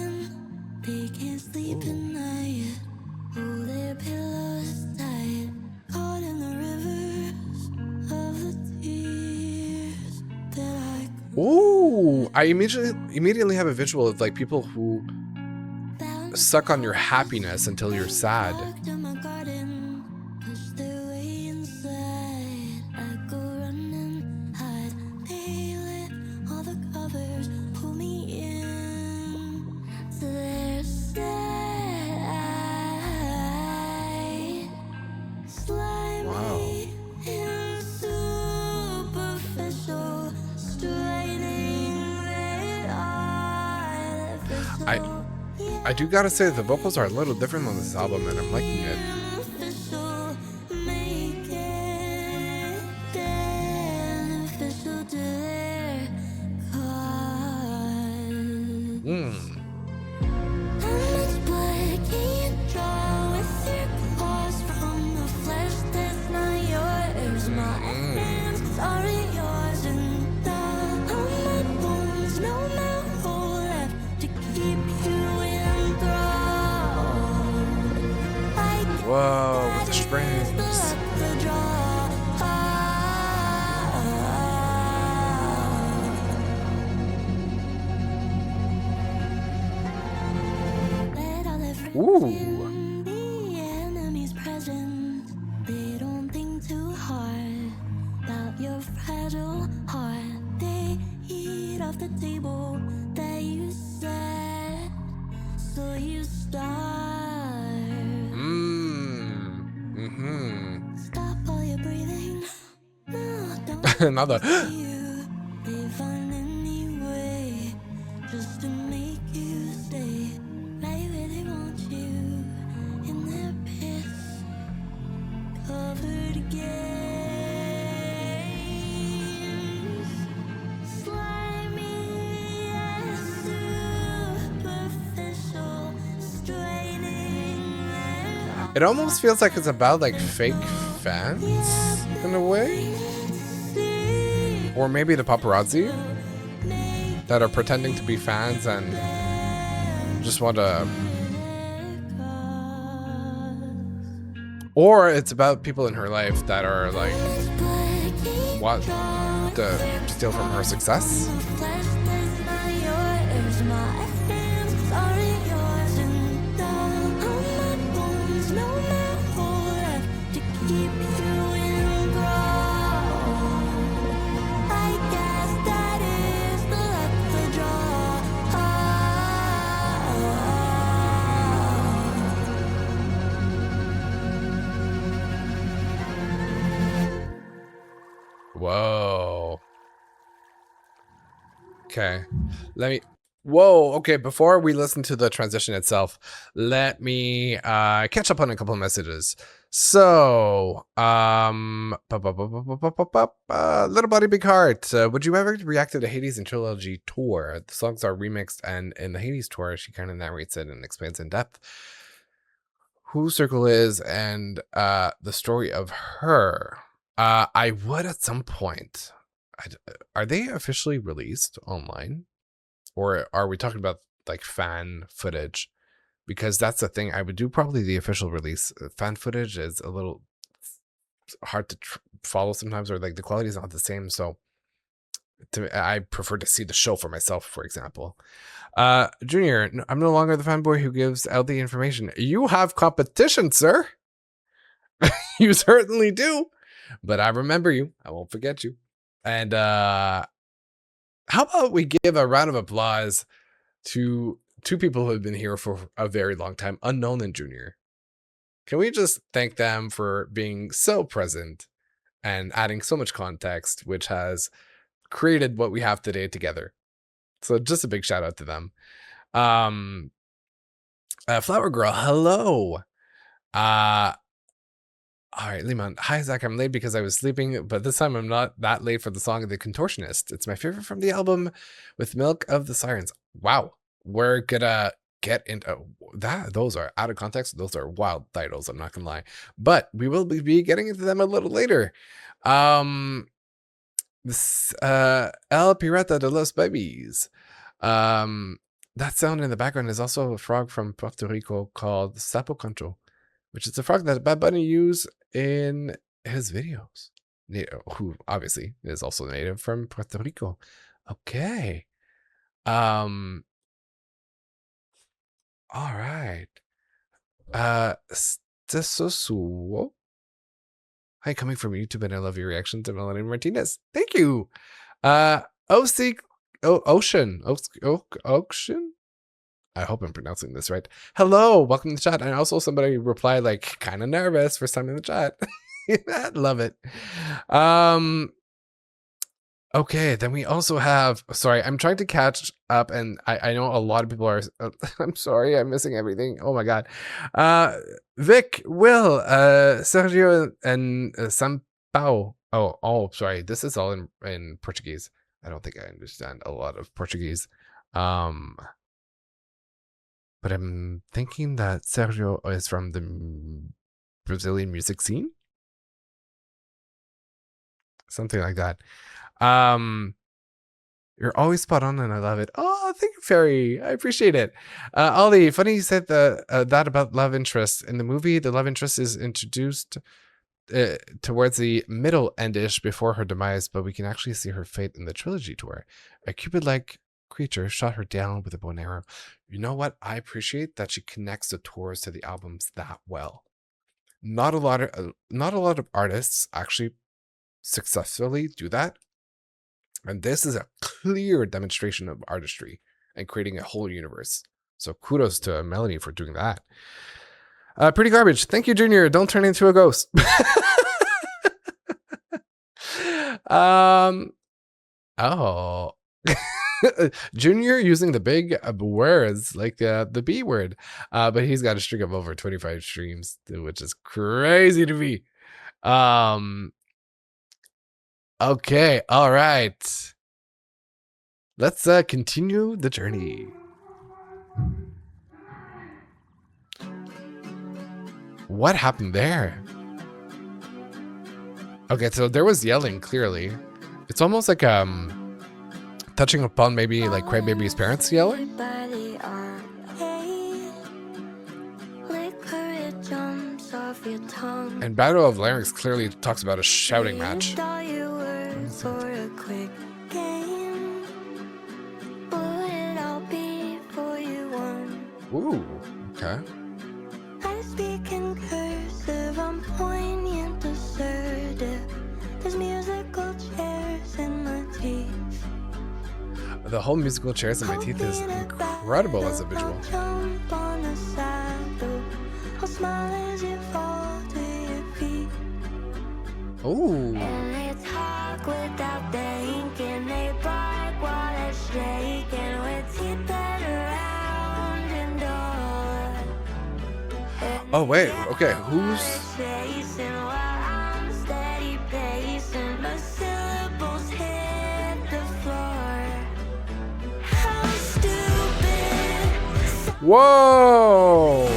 Ooh, I immediately have a visual of like people who suck on your happiness until you're sad. I do gotta say the vocals are a little different on this album and I'm liking it. Whoa, with the strings. Ooh. The enemy's present. They don't think too hard about your fragile heart. They eat off the table that you set, so you start. Stop all your breathing. No, don't. Another. They find any way just to make you stay right where they want you, in their pits, covered games, slimy and superficial, straining. It almost feels like it's about like fake fans in a way. Or maybe the paparazzi that are pretending to be fans and just want to. Or it's about people in her life that are like want to steal from her success. Oh. Okay. Let me. Whoa. Okay. Before we listen to the transition itself, let me catch up on a couple of messages. So, Little Body Big Heart. Would you ever react to the Hades and Trilogy tour? The songs are remixed, and in the Hades tour, she kind of narrates it and explains in depth who Circle is and the story of her. I would at some point. Are they officially released online, or are we talking about like fan footage? Because that's the thing. I would do probably the official release. Fan footage is a little hard to follow sometimes, or like the quality is not the same. So I prefer to see the show for myself, for example. Junior, I'm no longer the fanboy who gives out the information. You have competition, sir. You certainly do. But I remember you. I won't forget you. And how about we give a round of applause to two people who have been here for a very long time, Unknown and Junior. Can we just thank them for being so present and adding so much context, which has created what we have today together. So just a big shout out to them. Flower Girl, hello. All right, Liman. Hi, Zach. I'm late because I was sleeping, but this time I'm not that late for the song of the Contortionist. It's my favorite from the album with Milk of the Sirens. Wow. We're gonna get into that. Those are out of context. Those are wild titles. I'm not gonna lie, but we will be getting into them a little later. This El Pirata de los Babies. That sound in the background is also a frog from Puerto Rico called Sapo Concho, which is a frog that Bad Bunny used in his videos. Who obviously is also native from Puerto Rico. Okay. All right. Stesosuo. Hi, coming from YouTube, and I love your reaction to Melanie Martinez. Thank you. Ocean. I hope I'm pronouncing this right. Hello, welcome to the chat. And also somebody replied like kind of nervous first time in the chat. Love it. Okay, then we also have, sorry, I'm trying to catch up, and I know a lot of people are, I'm sorry, I'm missing everything. Oh my God. Vic, Will, Sergio, and Sampao. Oh, sorry, this is all in Portuguese. I don't think I understand a lot of Portuguese. But I'm thinking that Sergio is from the Brazilian music scene. Something like that. You're always spot on, and I love it. Oh, thank you, Fairy. I appreciate it. Ollie, funny you said that about love interest. In the movie, the love interest is introduced towards the middle endish before her demise, but we can actually see her fate in the trilogy tour. A Cupid-like creature shot her down with a bow and arrow. You know what? I appreciate that she connects the tours to the albums that well. Not a lot of artists actually successfully do that. And this is a clear demonstration of artistry and creating a whole universe. So kudos to Melanie for doing that. Pretty garbage. Thank you, Junior. Don't turn into a ghost. Oh. Junior using the big words like the B word. But he's got a streak of over 25 streams, which is crazy to me. Okay, all right. Let's continue the journey. What happened there? Okay, so there was yelling, clearly. It's almost like touching upon maybe like Crybaby's parents yelling. And Battle of LARYNX clearly talks about a shouting match. For a quick game, would it all be for you one? Ooh, okay. I speak in cursive, I'm poignant, assertive. There's musical chairs in my teeth. The whole musical chairs in my teeth is incredible as a visual. I'll jump on the saddle. I'll smile as you fall to your feet. Ooh. And it's hard talk without thinking. They bark while they're shaking with teeth that are round and dull. Oh wait, okay, who's Chasing while I'm steady pacing. My syllables hit the floor. How stupid. Whoa!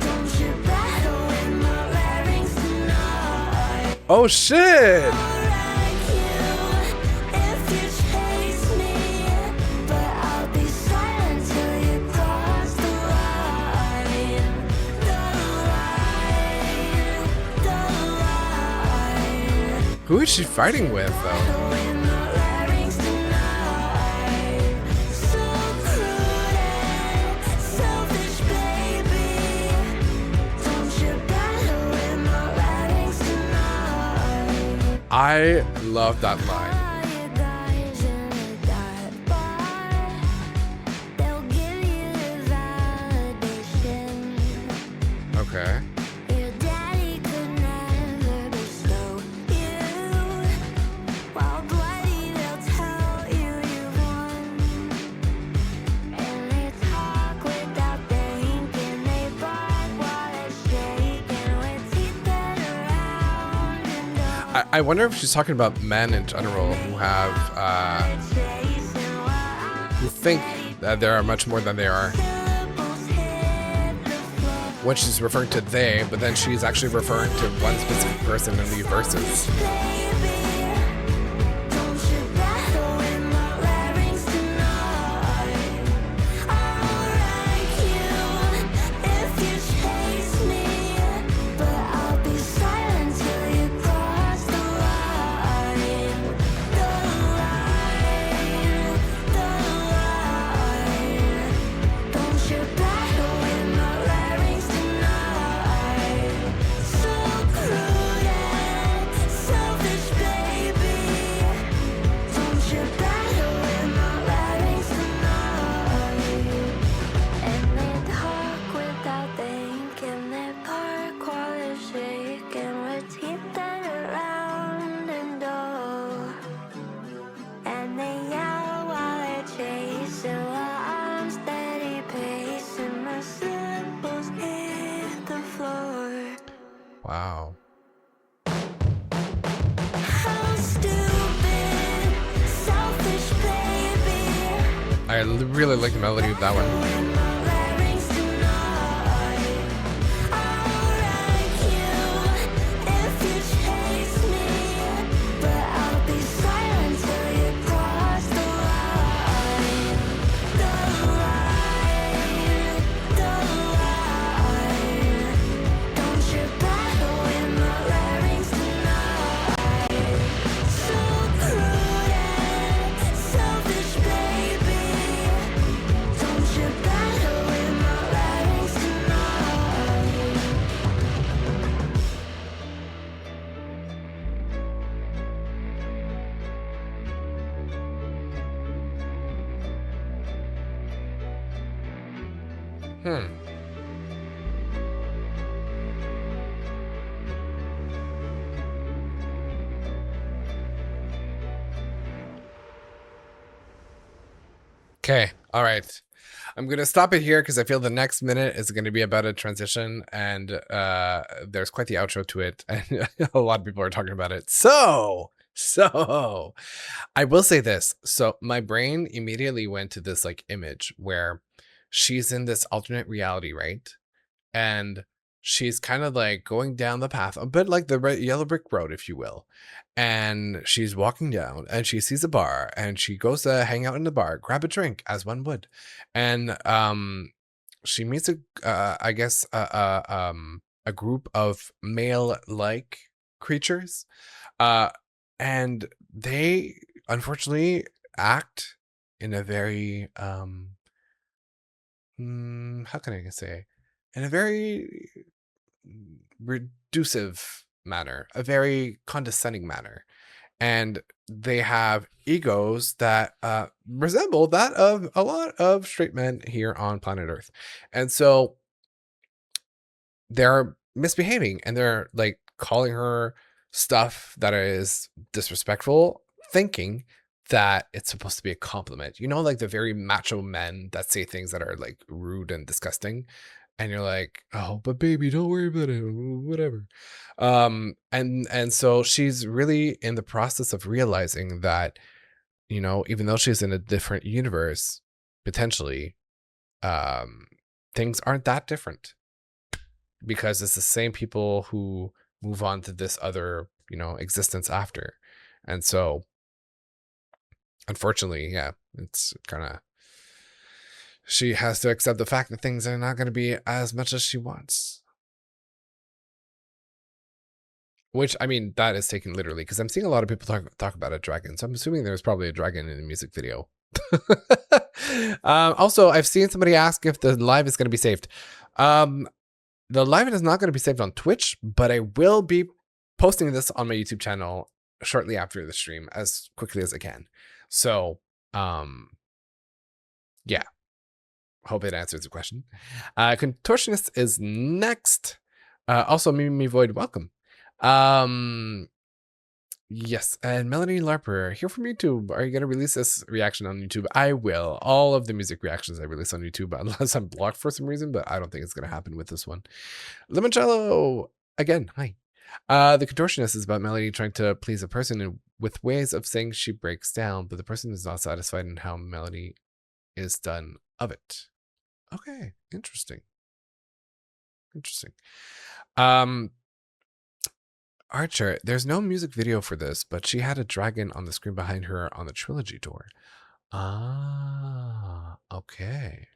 Don't you battle with my larynx tonight. Oh shit! I'll wreck you if you chase me, but I'll be silent till you cross the line. The line, the line. Who is she fighting with though? With my larynx tonight. So crude and selfish, baby. Don't you battle with my larynx tonight. I love that line. All you guys in the dive bar, they'll give you the validation. Okay. Your daddy could never bestow you. While bloody, they'll tell you you've won. And they talk without thinking. They bark while they're shaking with teeth that are round and dull. I wonder if she's talking about men in general who have Chasing while who think that there are much more than they are. syllables hit the floor. When she's referring to they, but then she's actually referring to one specific person in the verses. Baby, don't you battle with my larynx tonight. I'll wreck you if you chase me, but I'll be silent till you cross the line. The line, the line. Don't you battle with my larynx tonight. So crude and selfish, baby. Don't you battle with my larynx tonight. And they talk without thinking. They bark while they're shaking with teeth that are round and dull. And they yell while they're chasing while I'm steady pacing. My syllables hit the floor. Wow. How stupid, selfish, baby. I really like the melody of that one. With my larynx tonight. I'll wreck you if you chase me, but I'll be silent till you cross the line. The line, the line. Don't you battle with my larynx tonight. So crude and selfish, baby. Don't you battle with my larynx tonight. Hmm. Okay. All right. I'm going to stop it here because I feel the next minute is going to be about a transition, and there's quite the outro to it, and a lot of people are talking about it. So I will say this. So my brain immediately went to this like image where she's in this alternate reality, right? And she's kind of like going down the path, a bit like the yellow brick road, if you will. And she's walking down and she sees a bar and she goes to hang out in the bar, grab a drink as one would. And she meets I guess a group of male-like creatures. And they unfortunately act in a very how can I say, in a very reducive manner, a very condescending manner. And they have egos that resemble that of a lot of straight men here on planet Earth. And so they're misbehaving and they're like calling her stuff that is disrespectful, thinking that it's supposed to be a compliment. You know, like the very macho men that say things that are like rude and disgusting. And you're like, oh, but baby, don't worry about it, whatever. And so she's really in the process of realizing that, you know, even though she's in a different universe, potentially, things aren't that different, because it's the same people who move on to this other, you know, existence after. And so, unfortunately, yeah, it's kind of, she has to accept the fact that things are not going to be as much as she wants. Which, I mean, that is taken literally, because I'm seeing a lot of people talk about a dragon. So I'm assuming there's probably a dragon in the music video. Also, I've seen somebody ask if the live is going to be saved. The live is not going to be saved on Twitch, but I will be posting this on my YouTube channel shortly after the stream, as quickly as I can. So, yeah. Hope it answers the question. Contortionist is next. Also, Mimi Void, welcome. Yes, and Melanie Larper, here from YouTube. Are you going to release this reaction on YouTube? I will. All of the music reactions I release on YouTube, unless I'm blocked for some reason, but I don't think it's going to happen with this one. Limoncello, again, hi. The Contortionist is about Melanie trying to please a person with ways of saying she breaks down, but the person is not satisfied in how Melanie is done of it. Okay, interesting. Interesting. Archer, there's no music video for this, but she had a dragon on the screen behind her on the trilogy door. Ah, okay.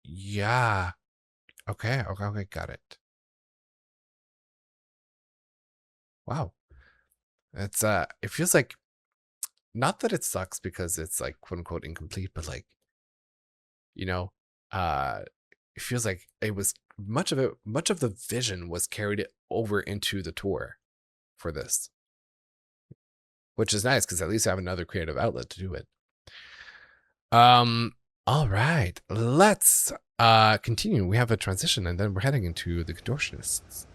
Yeah. Okay, got it. Wow. It's it feels like, not that it sucks because it's like quote unquote incomplete, but like, you know, it feels like it was much of the vision was carried over into the tour for this, which is nice because at least I have another creative outlet to do it. All right, let's continue. We have a transition and then we're heading into the Contortionists.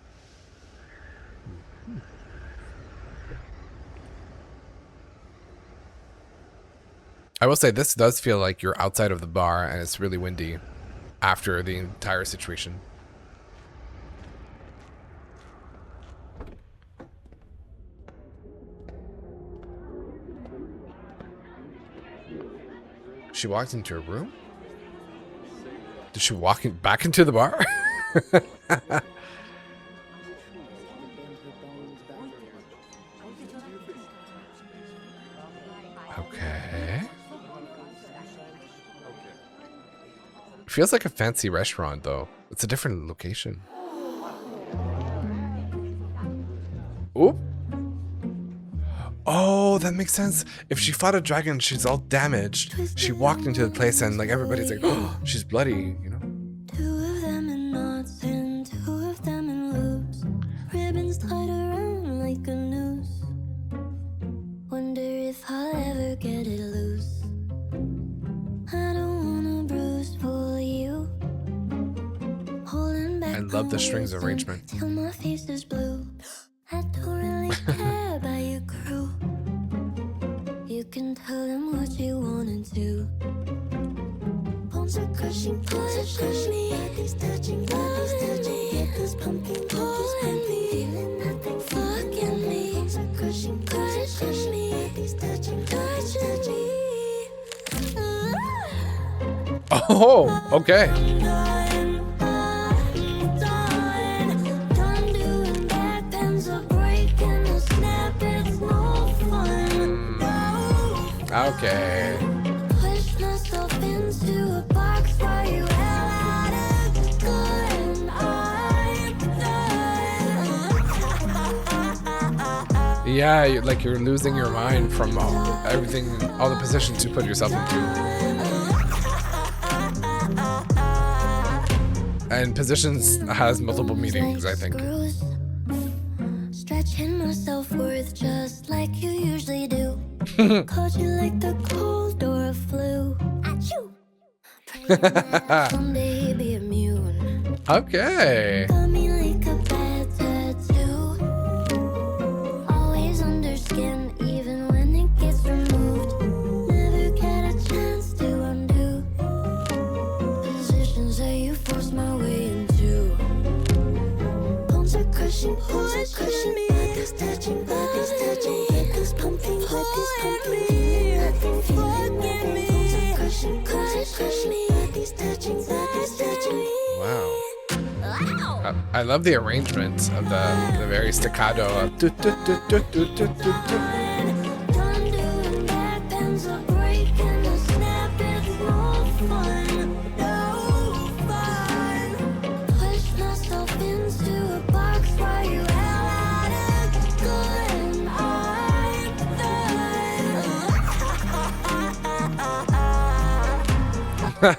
I will say this does feel like you're outside of the bar and it's really windy after the entire situation. She walked into her room? Did she walk back into the bar? Okay. Feels like a fancy restaurant, though. It's a different location. Oop. Oh, that makes sense. If she fought a dragon, she's all damaged. She walked into the place and like everybody's like, oh, she's bloody, you know? Two of them in knots and two of them in loops. Ribbons tied around like a noose. Wonder if I'll ever get it loose. I don't wanna bruise for you. Holding back, I love the strings arrangement. Till my face is blue. I don't really care about your crew. You can tell them what you wanted to. Bones are crushing, pushing me. Nothing's touching, nothing's touching. Get this pumpkin, pulling me. Feeling nothing, fucking me. Bones are crushing, pushing me. Nothing's touching, touching me. Oh, okay. Okay. Push myself into a box while you held out a gun. Yeah, like you're losing your mind from everything, all the positions you put yourself into. And positions has multiple meanings, I think. Stretching my self-worth just like you usually do. Caught you like the cold or a flu. Achoo! Praying that someday be immune. Okay. Got me like a bad tattoo. Always under skin, even when it gets removed. Never get a chance to undo positions that you forced my way into. Bones are crushing me. Bodies touching, bodies touching. Blood is pumping, blood is pumping. Nothing feeling nothing. Bones are crushing me. Bodies touching, bodies touching. Wow. I love the arrangement of the very staccato of do, do, do, do, do, do, do, do.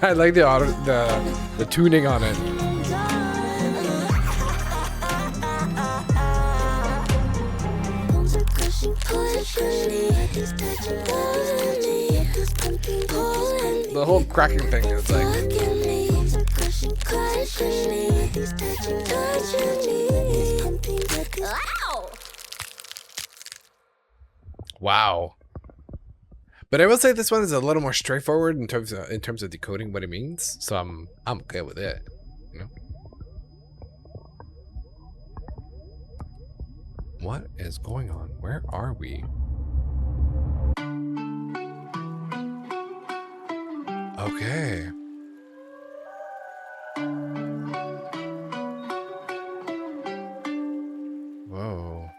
I like the tuning on it. The whole cracking thing is like. Wow. But I will say this one is a little more straightforward in terms of decoding what it means. So I'm okay with it. You know? What is going on? Where are we? Okay. Whoa.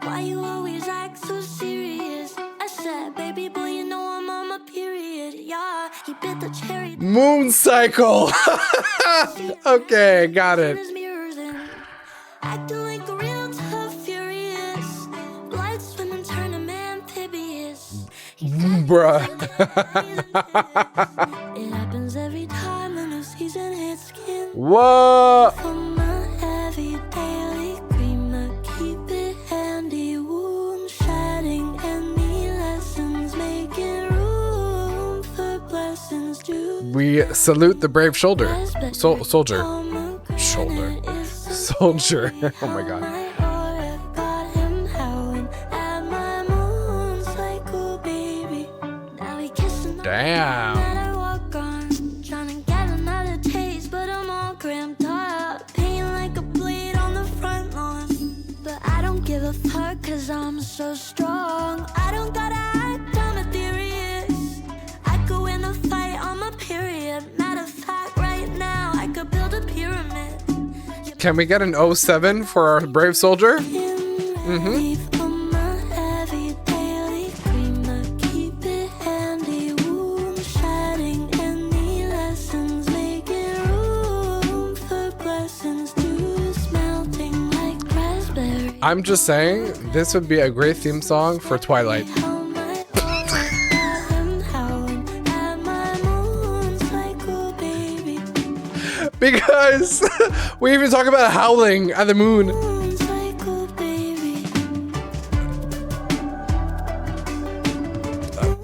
Why you always act so serious? I said, baby boy, you know I'm on my period. Yeah, he bit the cherry. Moon cycle. Okay, got it. Acting like a real tough furious. Blood swimming, turning amphibious. Bruh. It happens every time a new season hits skin. Whoa. From my heavy daily cream, I keep it handy. Wound shedding any lessons, making room for blessings. We salute the brave soldier. Soldier. Soldier. Oh my god. Damn. Cause I'm so strong. I don't gotta act, I'm ethereal. I go in a fight on my period. Matter of fact, right now I could build a pyramid. Can we get an 07 for our brave soldier? Mm-hmm. I'm just saying, this would be a great theme song for Twilight. Because we even talk about howling at the moon.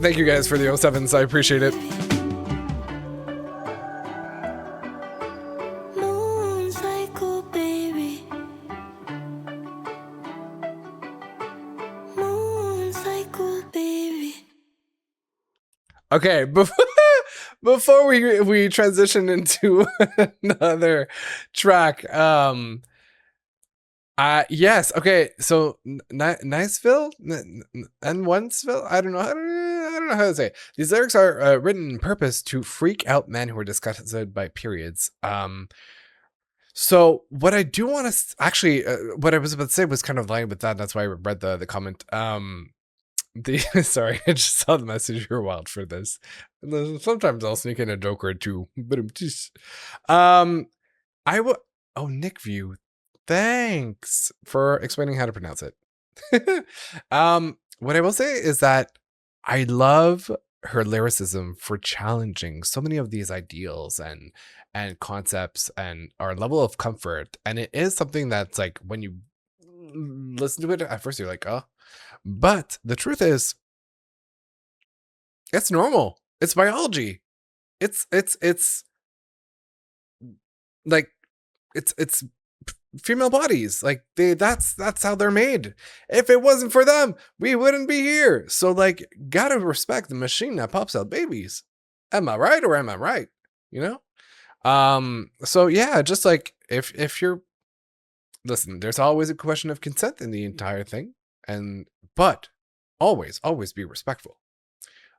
Thank you guys for the 07s, I appreciate it. Okay, before we transition into another track, yes, okay, so Niceville, N1'sville, I don't know how to say it. These lyrics are written on purpose to freak out men who are disgusted by periods. So what I do want to actually, what I was about to say was kind of lying with that. That's why I read the comment. Sorry, I just saw the message. You're wild for this. Sometimes I'll sneak in a joke or two. But I will. Oh, Nick View, thanks for explaining how to pronounce it. What I will say is that I love her lyricism for challenging so many of these ideals and concepts and our level of comfort. And it is something that's like when you listen to it at first, you're like, oh. But the truth is, it's normal. It's biology. It's like it's female bodies. Like that's how they're made. If it wasn't for them, we wouldn't be here. So like, gotta respect the machine that pops out babies. Am I right or am I right? You know? So yeah, just like if you're, listen, there's always a question of consent in the entire thing, but always be respectful.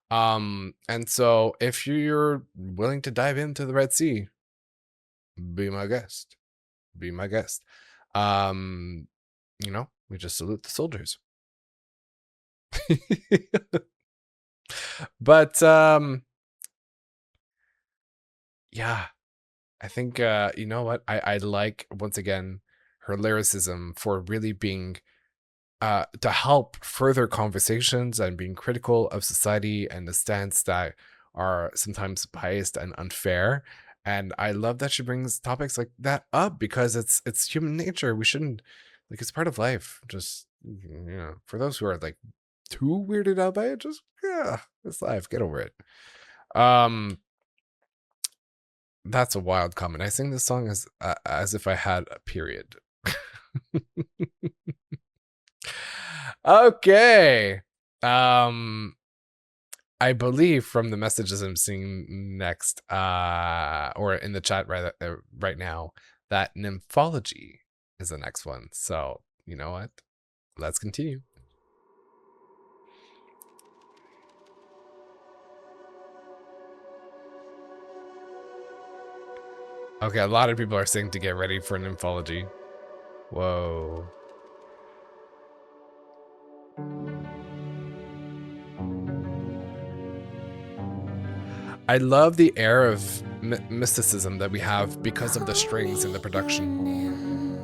And so if you're willing to dive into the Red Sea, be my guest. Be my guest. You know, we just salute the soldiers. But yeah, I think you know what? I like, once again, her lyricism for really being to help further conversations and being critical of society and the stance that are sometimes biased and unfair. And I love that she brings topics like that up, because it's human nature. We shouldn't, like, it's part of life. Just, you know, for those who are like too weirded out by it, just, yeah, it's life. Get over it. That's a wild comment. I sing this song as if I had a period. Okay. I believe from the messages I'm seeing next, or in the chat right now, that nymphology is the next one. So you know what? Let's continue. Okay, a lot of people are saying to get ready for nymphology. Whoa. I love the air of mysticism that we have because of the strings in the production.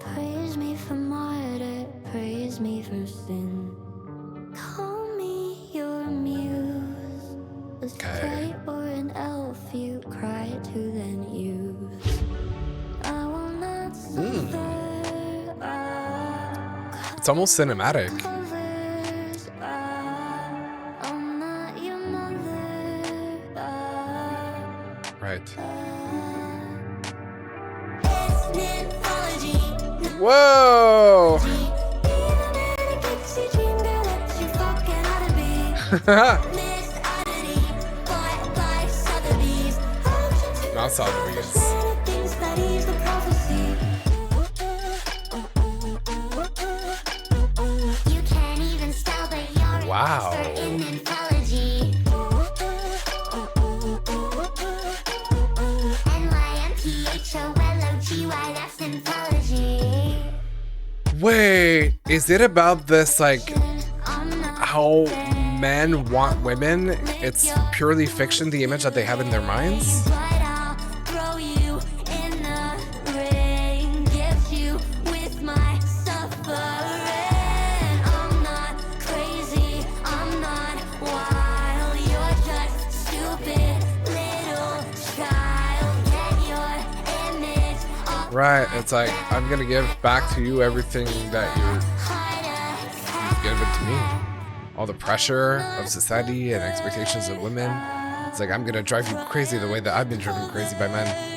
Praise me for murder, praise me for sin. Call me your muse. A sprite or an elf you cry to then use. I will not suffer. It's almost cinematic. Right. Whoa! Not Sotheby's. Wow. Wait, is it about this, like, how men want women? It's purely fiction, the image that they have in their minds? Right, it's like, I'm gonna give back to you everything that you've given to me. All the pressure of society and expectations of women. It's like, I'm gonna drive you crazy the way that I've been driven crazy by men.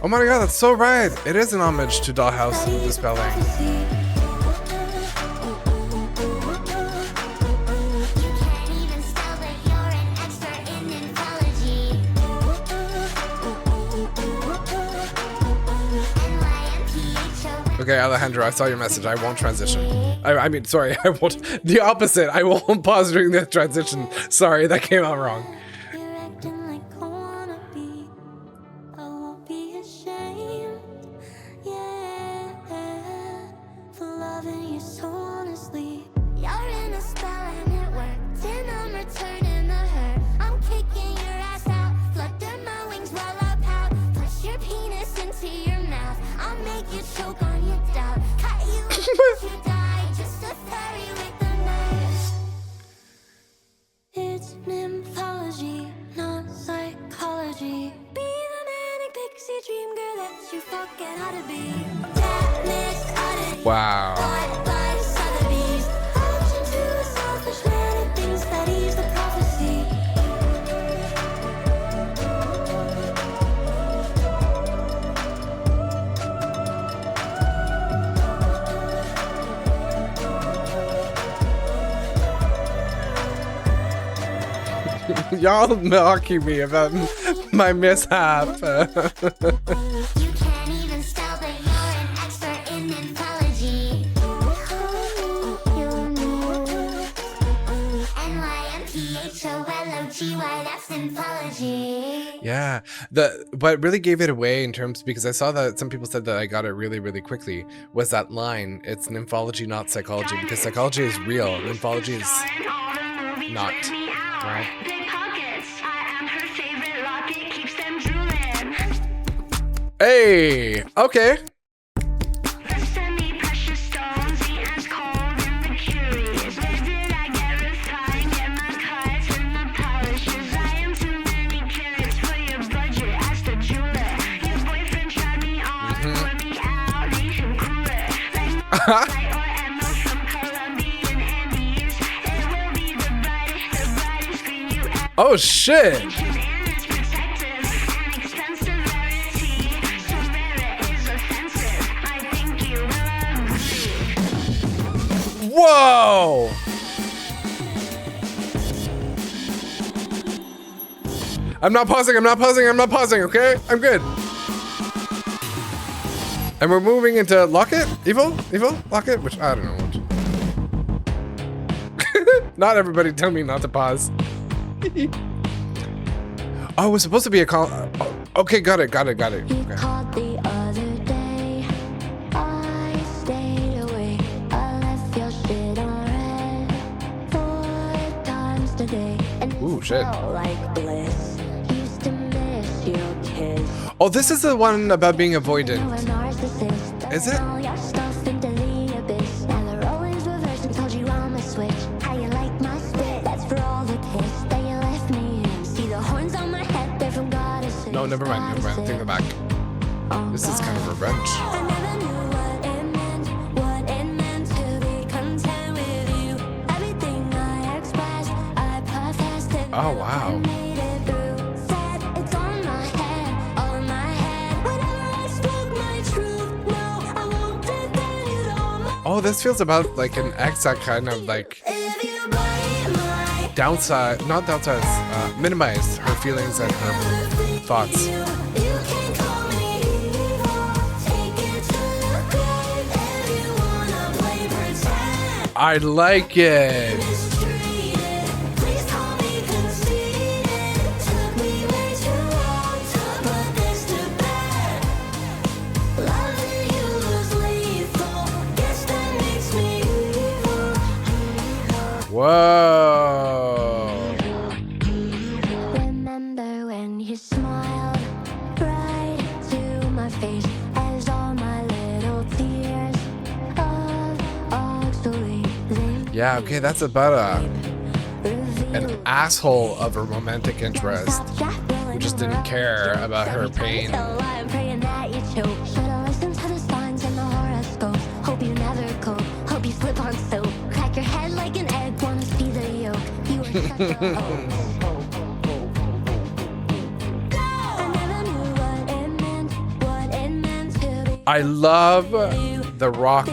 Oh my god, that's so right. It is an homage to Dollhouse and the spelling. Okay, Alejandro, I saw your message. I won't transition. I mean, sorry, I won't. The opposite. I won't pause during the transition. Sorry, that came out wrong. you forget how to be. That mixed oddity. Wow. Bought by Sotheby's. Option to a selfish man who thinks that he's the prophecy. Y'all mocking me about my mishap. You can't even spell, but you're an expert in nymphology. NYMPHOLOGY, that's nymphology. Yeah, what really gave it away in terms, because I saw that some people said that I got it really, really quickly, was that line, it's nymphology, not psychology, because psychology is real, nymphology is not. Right? Hey, okay. Oh shit. Whoa! I'm not pausing, okay? I'm good. And we're moving into Lock It? Evil? Lock It? Which, I don't know which. Not everybody tell me not to pause. Oh, it was supposed to be a call. Oh, okay, got it. Okay. Called the other day. I stayed away. I left your shit on red 4 times today. And ooh, shit. felt like bliss. Used to miss your kiss. Oh, this is the one about being avoidant. You were a narcissist. Is it? All your stuff into the abyss. Now the rolling's reversed and told you I'm a switch. How you like my spit? That's for all the piss that you left me in. See the horns on my head, they're from goddesses. No, never mind. Take it back. This is kind of revenge. I never knew what it meant to be content with you. Everything I expressed, I professed it. Oh, wow. Made it through. Said it's on my head, all in my head. Whenever I spoke my truth, no, I won't defend you all my. Oh, this feels about like an ex that kind of like If you bite my minimize her feelings and her thoughts. you can call me evil. Take it to the grave if you wanna play pretend. I like it. Mistreated, please call me conceited. Took me way too long to put this to bed. Loving you was lethal. Guess that makes me evil. Whoa. Remember when you smiled right to my face as all my little tears of oxalate. Yeah, okay, that's about an asshole of a romantic interest who just didn't care about her pain. I'm praying that you choke. Should've listened to the signs and the horoscope. Hope you never cope. Hope you slip on soap. Crack your head like an egg. Wanna see the yolk. You were such a I never knew what it meant to be. I love the rock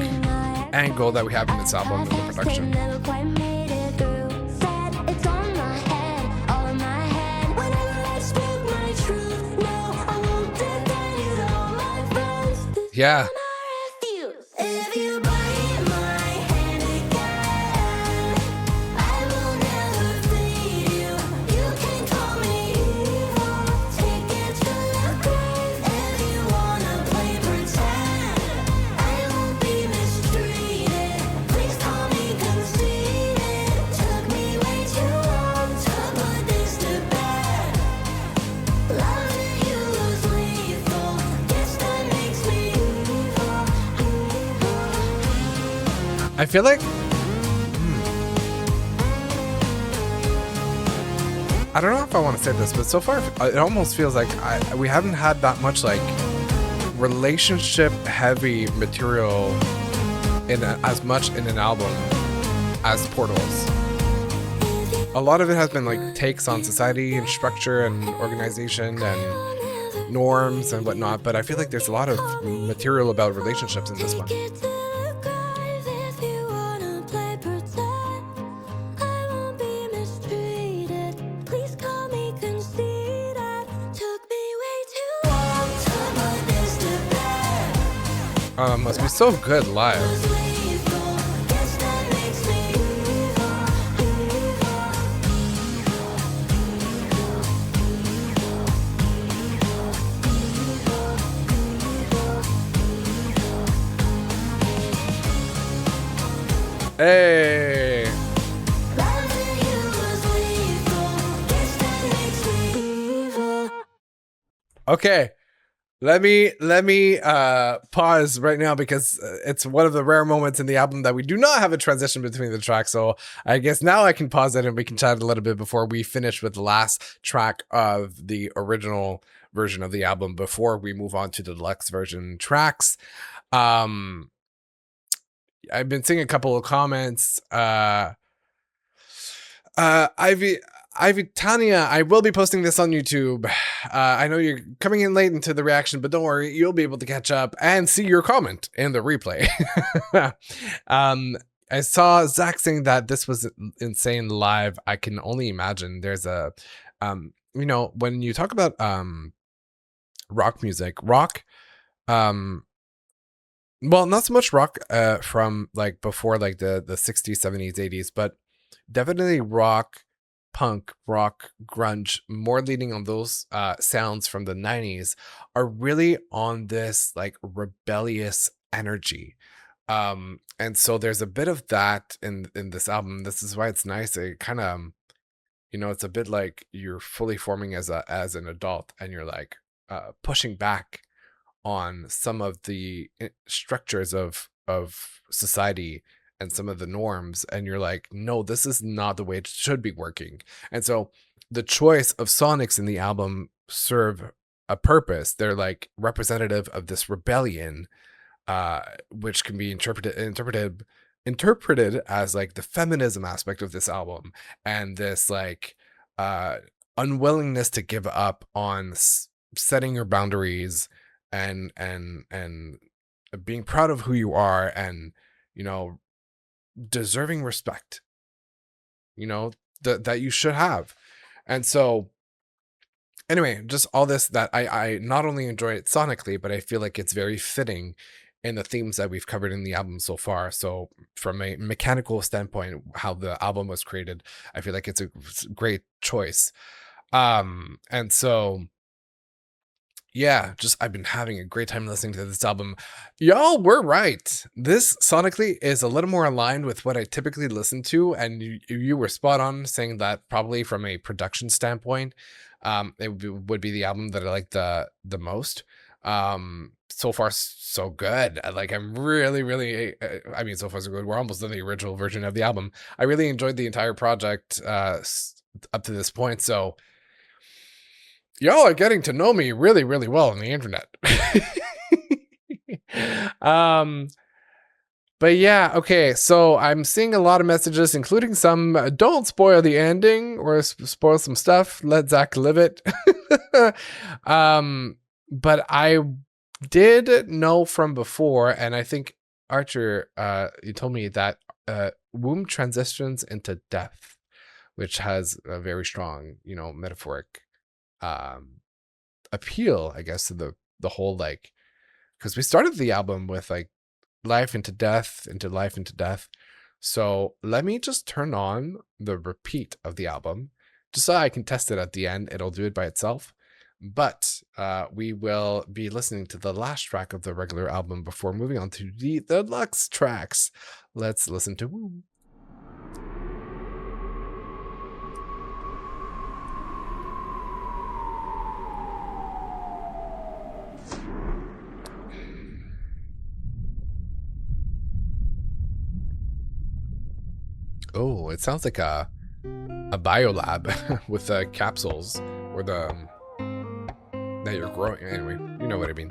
angle that we have in this album and the production. Never quite made it through. Said it's on my head, all in my head. Whenever I spoke my truth, no, I won't defend you to all my friends. Yeah. I refuse. If you bite my hand again, I will never feed you. You can call me evil. Take it to the grave if you wanna play pretend. I won't be mistreated. Please call me conceited. Took me way too long to put this to bed. Loving you was lethal. Guess that makes me evil. I feel like I don't know if I want to say this, but so far it almost feels like we haven't had that much like relationship-heavy material in as much in an album as Portal's. A lot of it has been like takes on society and structure and organization and norms and whatnot, but I feel like there's a lot of material about relationships in this one. Must be so good live. Hey. Okay. Let me pause right now because it's one of the rare moments in the album that we do not have a transition between the tracks. So I guess now I can pause it and we can chat a little bit before we finish with the last track of the original version of the album before we move on to the deluxe version tracks. I've been seeing a couple of comments. Ivy Tanya, I will be posting this on YouTube. I know you're coming in late into the reaction, but don't worry, you'll be able to catch up and see your comment in the replay. I saw Zach saying that this was insane live. I can only imagine. There's a, you know, when you talk about rock music, well, not so much rock from like before like the 60s, 70s, 80s, but definitely rock, punk, rock, grunge, more leading on those sounds from the 90s are really on this like rebellious energy. And so there's a bit of that in this album. This is why it's nice. It kind of, you know, it's a bit like you're fully forming as an adult and you're like pushing back on some of the structures of society and some of the norms, and you're like, no, this is not the way it should be working. And so the choice of sonics in the album serve a purpose. They're like representative of this rebellion, which can be interpreted as like the feminism aspect of this album, and this like unwillingness to give up on setting your boundaries and being proud of who you are, and, you know, deserving respect, you know, that you should have. And so anyway, just all this that I not only enjoy it sonically, but I feel like it's very fitting in the themes that we've covered in the album so far. So from a mechanical standpoint, how the album was created, I feel like it's a great choice. And so yeah, just I've been having a great time listening to this album. Y'all were right. This sonically is a little more aligned with what I typically listen to, and you were spot on saying that probably from a production standpoint, it would be the album that I like the most. So far so good. Like I'm really I mean, so far so good. We're almost done the original version of the album. I really enjoyed the entire project up to this point. So y'all are getting to know me really well on the internet. But yeah, okay, so I'm seeing a lot of messages, including some don't spoil the ending or spoil some stuff, let Zach live it. But I did know from before, and I think Archer, you told me that womb transitions into death, which has a very strong, you know, metaphoric appeal, I guess, to the whole, like, because we started the album with like life into death, into life into death. So let me just turn on the repeat of the album just so I can test it at the end. It'll do it by itself. But we will be listening to the last track of the regular album before moving on to the deluxe tracks. Let's listen to Woo. Oh, it sounds like a biolab with the capsules or the that you're growing. Anyway, you know what I mean.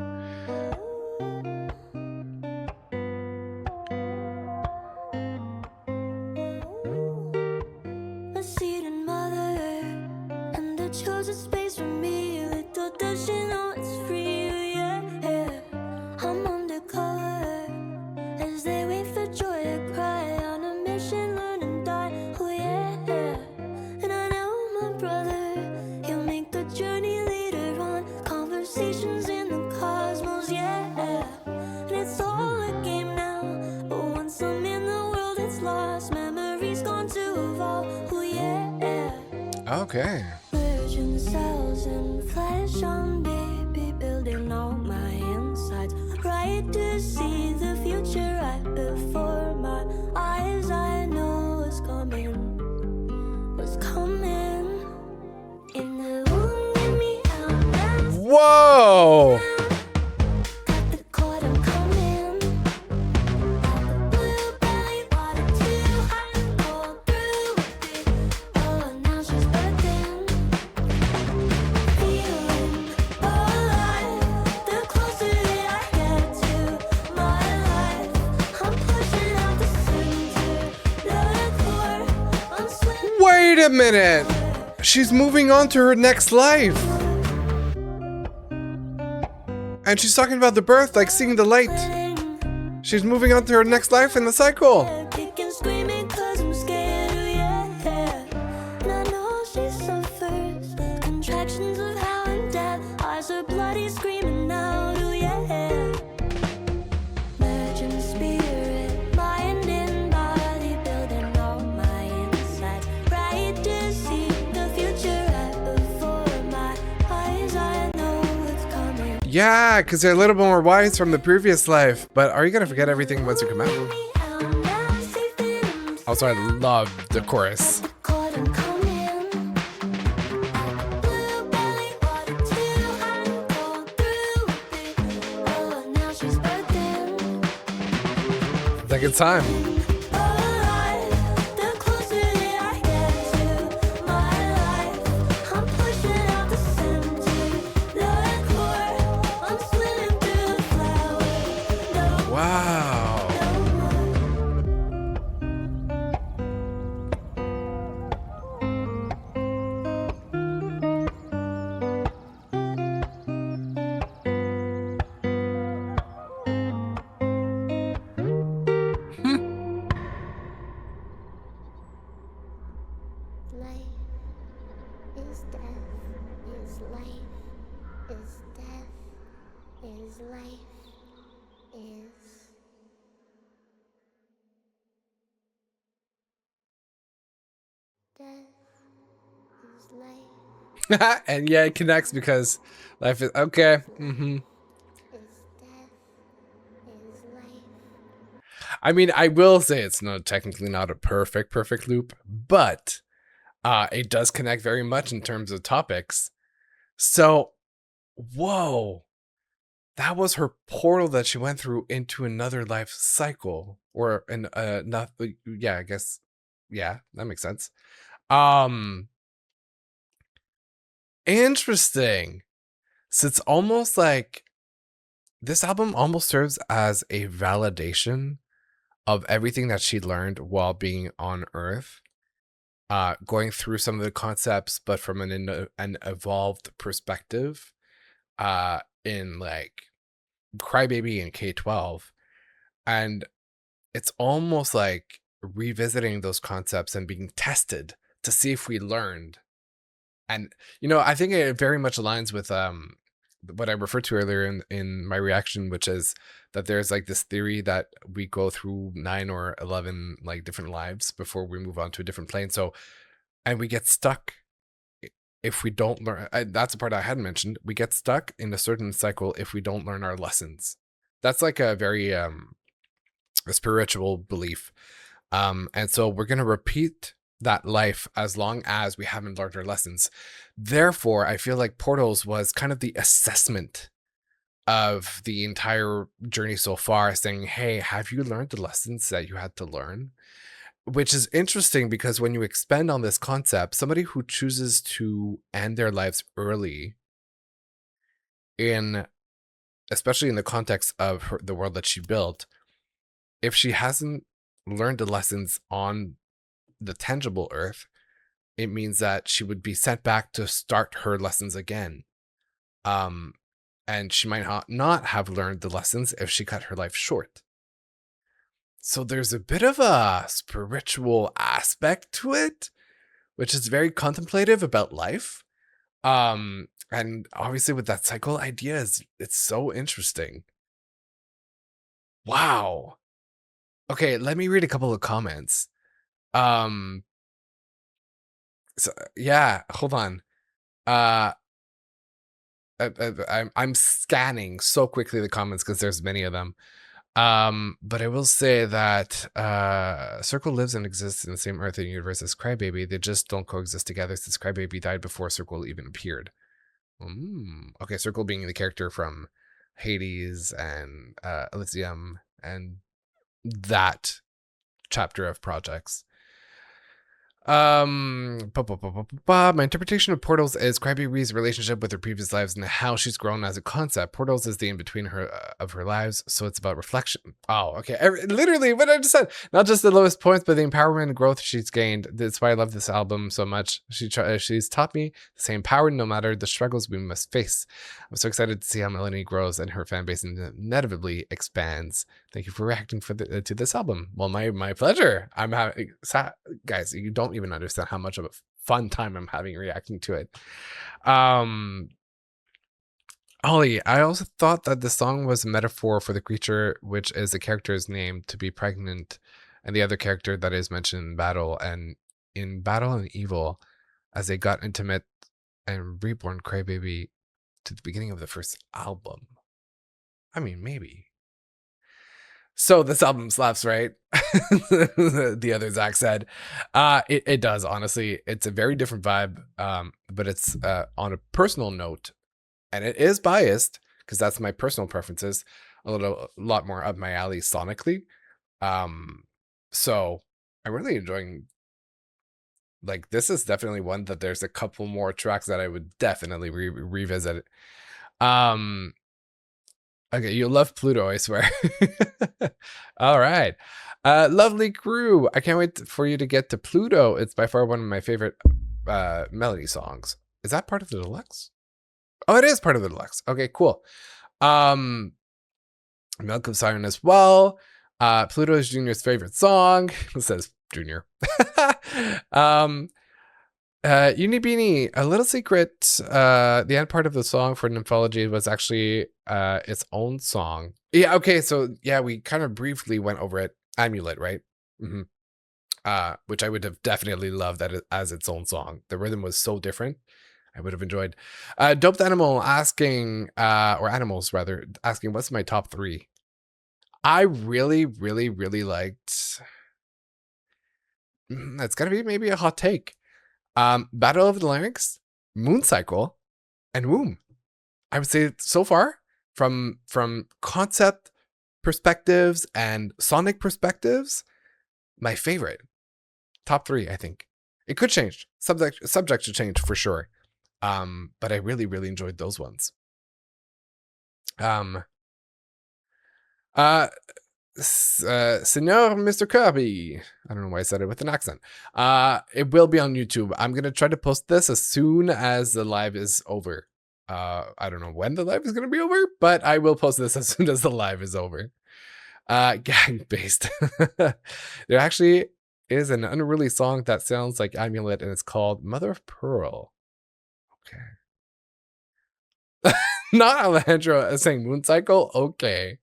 Okay. Merging cells and flesh on baby, building all my insides. Right to see the future right before my eyes. I know what's coming. In the womb, get me out now. Whoa! Got the cord, I'm coming. Blue belly, water too hot, pull through it. Oh, now she's birthing. Feeling alive. The closer that I get to my life, I'm pushing out the center, the core. I'm swimming. Wait a minute! She's moving on to her next life! And she's talking about the birth, like seeing the light. She's moving on to her next life in the cycle. Kicking, screaming 'cause I'm scared, oh yeah. And I know she suffers contractions of how and death. Eyes are bloody, screaming out, oh yeah. Merging spirit, mind and body, building all my insides. Right to see the future right before my eyes. I know what's coming. Yeah, because they're a little bit more wise from the previous life. But are you going to forget everything once you come out? Also, I love the chorus. It's a good time. Wow. Life is death, is life, is death, is life, is death, is life, And yeah, it connects because life is okay. is death, is life. I mean, I will say it's not technically not a perfect loop, but it does connect very much in terms of topics. So, whoa, that was her portal that she went through into another life cycle, or not. Yeah, I guess. Yeah, that makes sense. Interesting. So it's almost like this album almost serves as a validation of everything that she learned while being on Earth, going through some of the concepts, but from an evolved perspective, in like Crybaby and K-12. And it's almost like revisiting those concepts and being tested to see if we learned. And, you know, I think it very much aligns with what I referred to earlier in my reaction, which is that there's like this theory that we go through 9 or 11 like different lives before we move on to a different plane. So, and we get stuck if we don't learn. That's the part I hadn't mentioned. We get stuck in a certain cycle if we don't learn our lessons. That's like a very a spiritual belief. And so we're going to repeat that life as long as we haven't learned our lessons. Therefore, I feel like Portals was kind of the assessment of the entire journey so far, saying, hey, have you learned the lessons that you had to learn? Which is interesting because when you expand on this concept, somebody who chooses to end their lives early, especially in the context of the world that she built, if she hasn't learned the lessons on the tangible Earth, it means that she would be sent back to start her lessons again. And she might not have learned the lessons if she cut her life short. So there's a bit of a spiritual aspect to it, which is very contemplative about life. And obviously with that cycle idea, it's so interesting. Wow. Okay, let me read a couple of comments. So, yeah, hold on. I'm scanning so quickly the comments because there's many of them. But I will say that Circle lives and exists in the same Earth and universe as Crybaby. They just don't coexist together since Crybaby died before Circle even appeared. Okay, Circle being the character from Hades and Elysium and that chapter of projects. My interpretation of Portals is Crybaby's relationship with her previous lives and how she's grown as a concept. Portals is the in-between her of her lives, so it's about reflection. Oh, okay. Literally what I just said. Not just the lowest points, but the empowerment and growth she's gained. That's why I love this album so much. She's taught me the same power no matter the struggles we must face. I'm so excited to see how Melanie grows and her fan base inevitably expands. Thank you for reacting to this album. Well, my pleasure. I'm having, guys, you don't even understand how much of a fun time I'm having reacting to it. Ollie, I also thought that the song was a metaphor for the creature, which is the character's name, to be pregnant, and the other character that is mentioned in Battle and Evil, as they got intimate and reborn Crybaby to the beginning of the first album. I mean, maybe. So this album slaps, right? The other Zach said. It does, honestly. It's a very different vibe, but it's on a personal note, and it is biased because that's my personal preferences, a lot more up my alley sonically. So I'm really enjoying, like, this is definitely one that there's a couple more tracks that I would definitely revisit. Okay, you love Pluto, I swear. All right. Lovely crew. I can't wait for you to get to Pluto. It's by far one of my favorite melody songs. Is that part of the deluxe? Oh, it is part of the deluxe. Okay, cool. Milk of Siren as well. Pluto is Junior's favorite song. It says Junior. Uni Beanie, a little secret. The end part of the song for Nymphology was actually its own song. Yeah, okay, so yeah, we kind of briefly went over it. Amulet, right? Which I would have definitely loved that as its own song. The rhythm was so different. I would have enjoyed. Doped Animal asking, or Animals rather, asking, what's my top 3? I really, really, really liked. It's gonna be maybe a hot take. Battle of the Larynx, Moon Cycle, and Womb. I would say so far, from concept perspectives and sonic perspectives, my favorite. Top 3, I think. It could change. Subject to change for sure. But I really, really enjoyed those ones. Senor Mr. Kirby. I don't know why I said it with an accent. It will be on YouTube. I'm gonna try to post this as soon as the live is over. I don't know when the live is gonna be over, but I will post this as soon as the live is over. Gang based. There actually is an unreleased song that sounds like Amulet, and it's called Mother of Pearl. Okay. Not Alejandro saying Moon Cycle. Okay.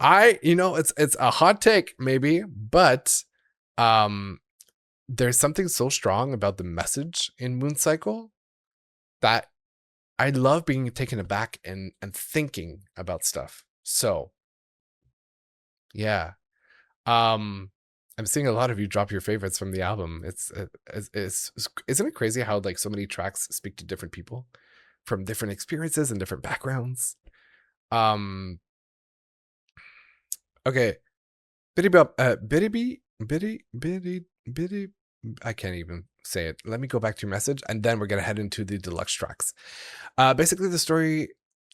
It's a hot take maybe, but there's something so strong about the message in Moon Cycle that I love being taken aback and thinking about stuff. So yeah. I'm seeing a lot of you drop your favorites from the album. Isn't it crazy how like so many tracks speak to different people from different experiences and different backgrounds? Okay. Bitty, I can't even say it. Let me go back to your message, and then we're gonna head into the deluxe tracks. Basically, the story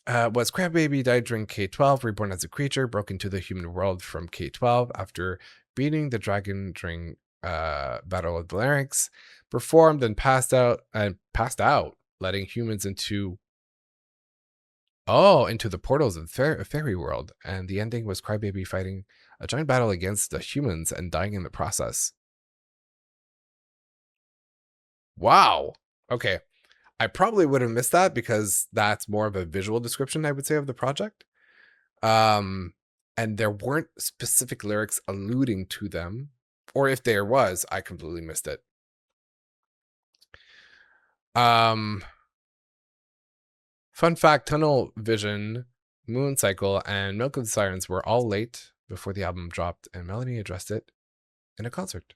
was Crybaby died during K-12, reborn as a creature, broke into the human world from K-12 after beating the dragon during Battle of the LARYNX, performed and passed out, letting humans into the portals of the fairy world. And the ending was Crybaby fighting a giant battle against the humans and dying in the process. Wow. Okay. I probably would have missed that because that's more of a visual description, I would say, of the project. And there weren't specific lyrics alluding to them. Or if there was, I completely missed it. Fun fact, Tunnel Vision, Moon Cycle, and Milk of the Sirens were all late before the album dropped, and Melanie addressed it in a concert.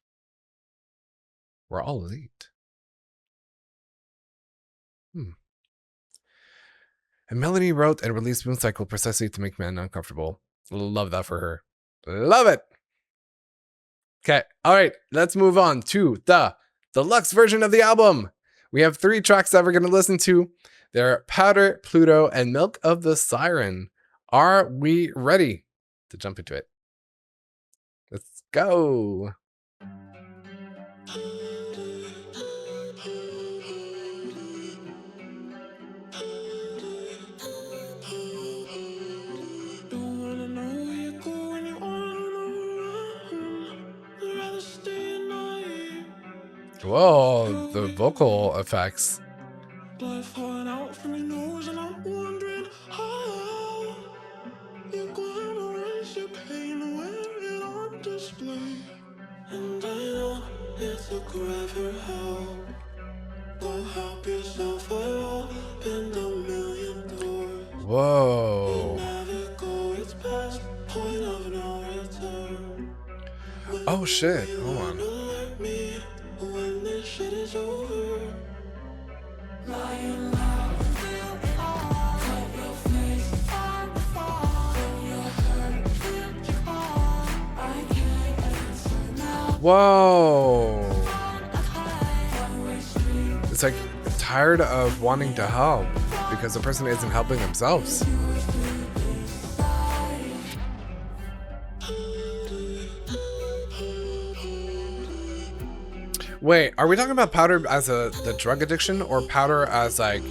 We're all late. And Melanie wrote and released Moon Cycle precisely to make men uncomfortable. Love that for her. Love it. Okay, all right, let's move on to the deluxe version of the album. We have 3 tracks that we're going to listen to. They're Powder, Pluto, and Milk of the Siren. Are we ready to jump into it? Let's go. Whoa, the vocal effects. Blood falling out from your nose, and I'm wondering how you're going to erase your pain and wear it on display. And I know it took forever help. Go help yourself, I opened a million doors. Whoa. Never go, it's past point of no return. Oh shit, hold on. When this shit is over, lying loud, feel it all. Cut your face on the fall. Your hurt, feel your call. I can't answer now. Whoa. It's like tired of wanting to help because the person isn't helping themselves. Wait, are we talking about powder as the drug addiction or powder as like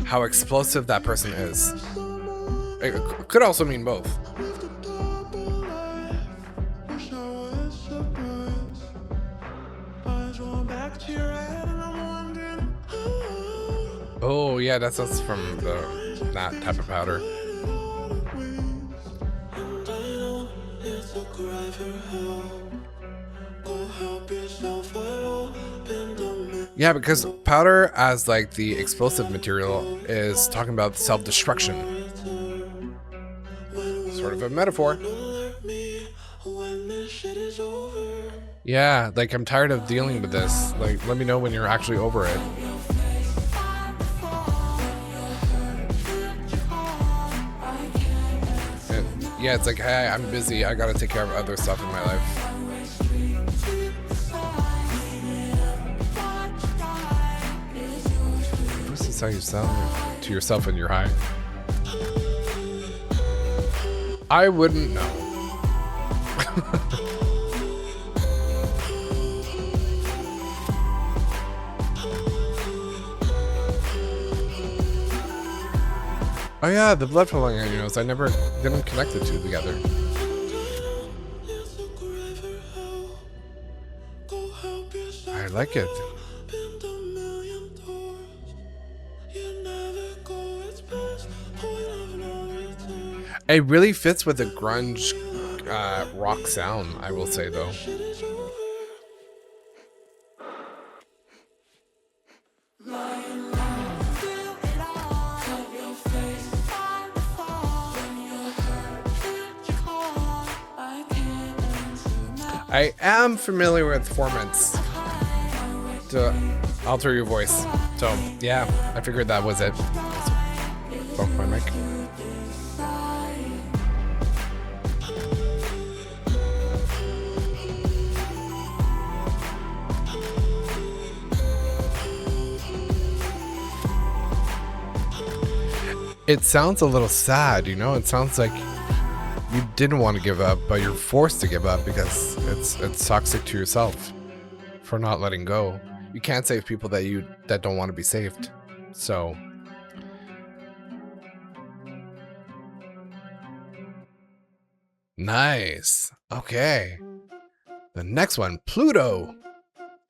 how explosive that person is? It could also mean both. Oh yeah, that's from that type of powder. Yeah, because powder as like the explosive material is talking about self-destruction. Sort of a metaphor. Yeah, like I'm tired of dealing with this. Like, let me know when you're actually over it. And yeah, it's like, hey, I'm busy. I gotta take care of other stuff in my life. This is how you sound to yourself when you're high. I wouldn't know. Oh yeah, the blood flowing on your nose. I didn't connect the two together. I like it. It really fits with the grunge rock sound, I will say though. I am familiar with formats to alter your voice. So yeah, I figured that was it. Bump my mic. It sounds a little sad, you know? It sounds like you didn't want to give up, but you're forced to give up because it's toxic to yourself for not letting go. You can't save people that don't want to be saved. So nice. Okay. The next one, Pluto.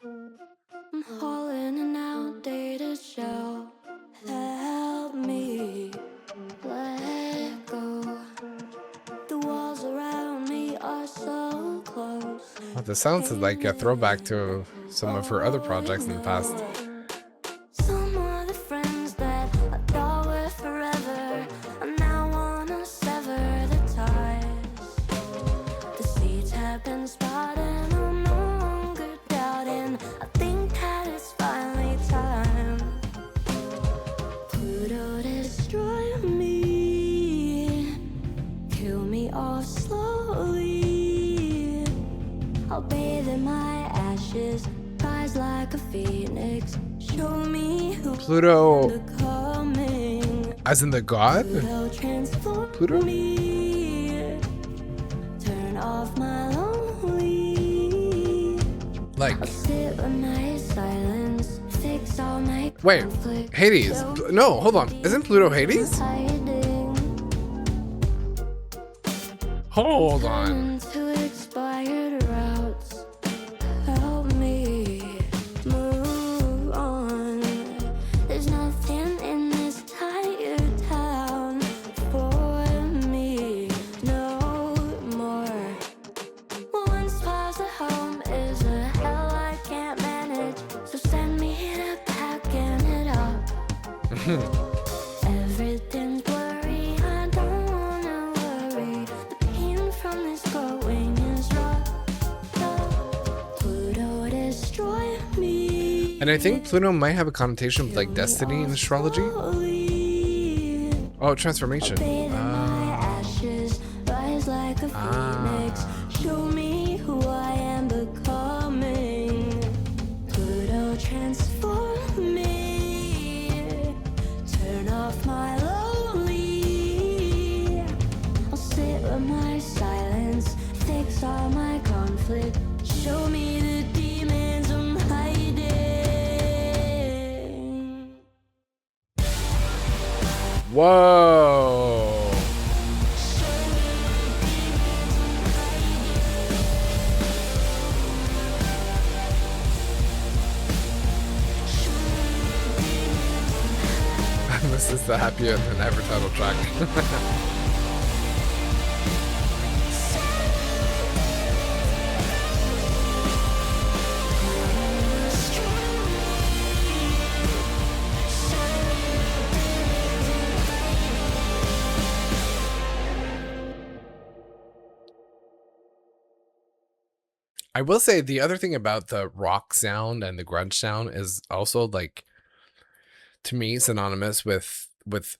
I'm hauling an outdated shell. Help me let go. The walls around me are so close. Oh, this sounds like a throwback to some of her other projects in the past. Someone ashes, rise like a phoenix. Show me who Pluto, I'm becoming. as in the god? Pluto transform Pluto? me. Turn off my lonely. Like, I'll sit with my silence. Fix all my wait, conflict. Hades? Show No, hold on. Isn't Pluto Hades? hiding. Hold on. Into expired routes. Help me move on. There's nothing in this tired town for me no more. Once past the home is a hell I can't manage. So send me to packing it up. Everything's blurry, I don't wanna worry. The pain from this growing is rough. Pluto destroy me. And I think Pluto might have a connotation with like destiny in astrology. Oh, transformation. Bathe in my ashes, rise like a phoenix. Show me who I am becoming. Pluto transform me. Turn off my lonely. I'll sit with my silence, fix all my conflict. Show me the demons I'm hiding. Whoa. This is the happier than ever title track. I will say the other thing about the rock sound and the grunge sound is also like, to me, synonymous with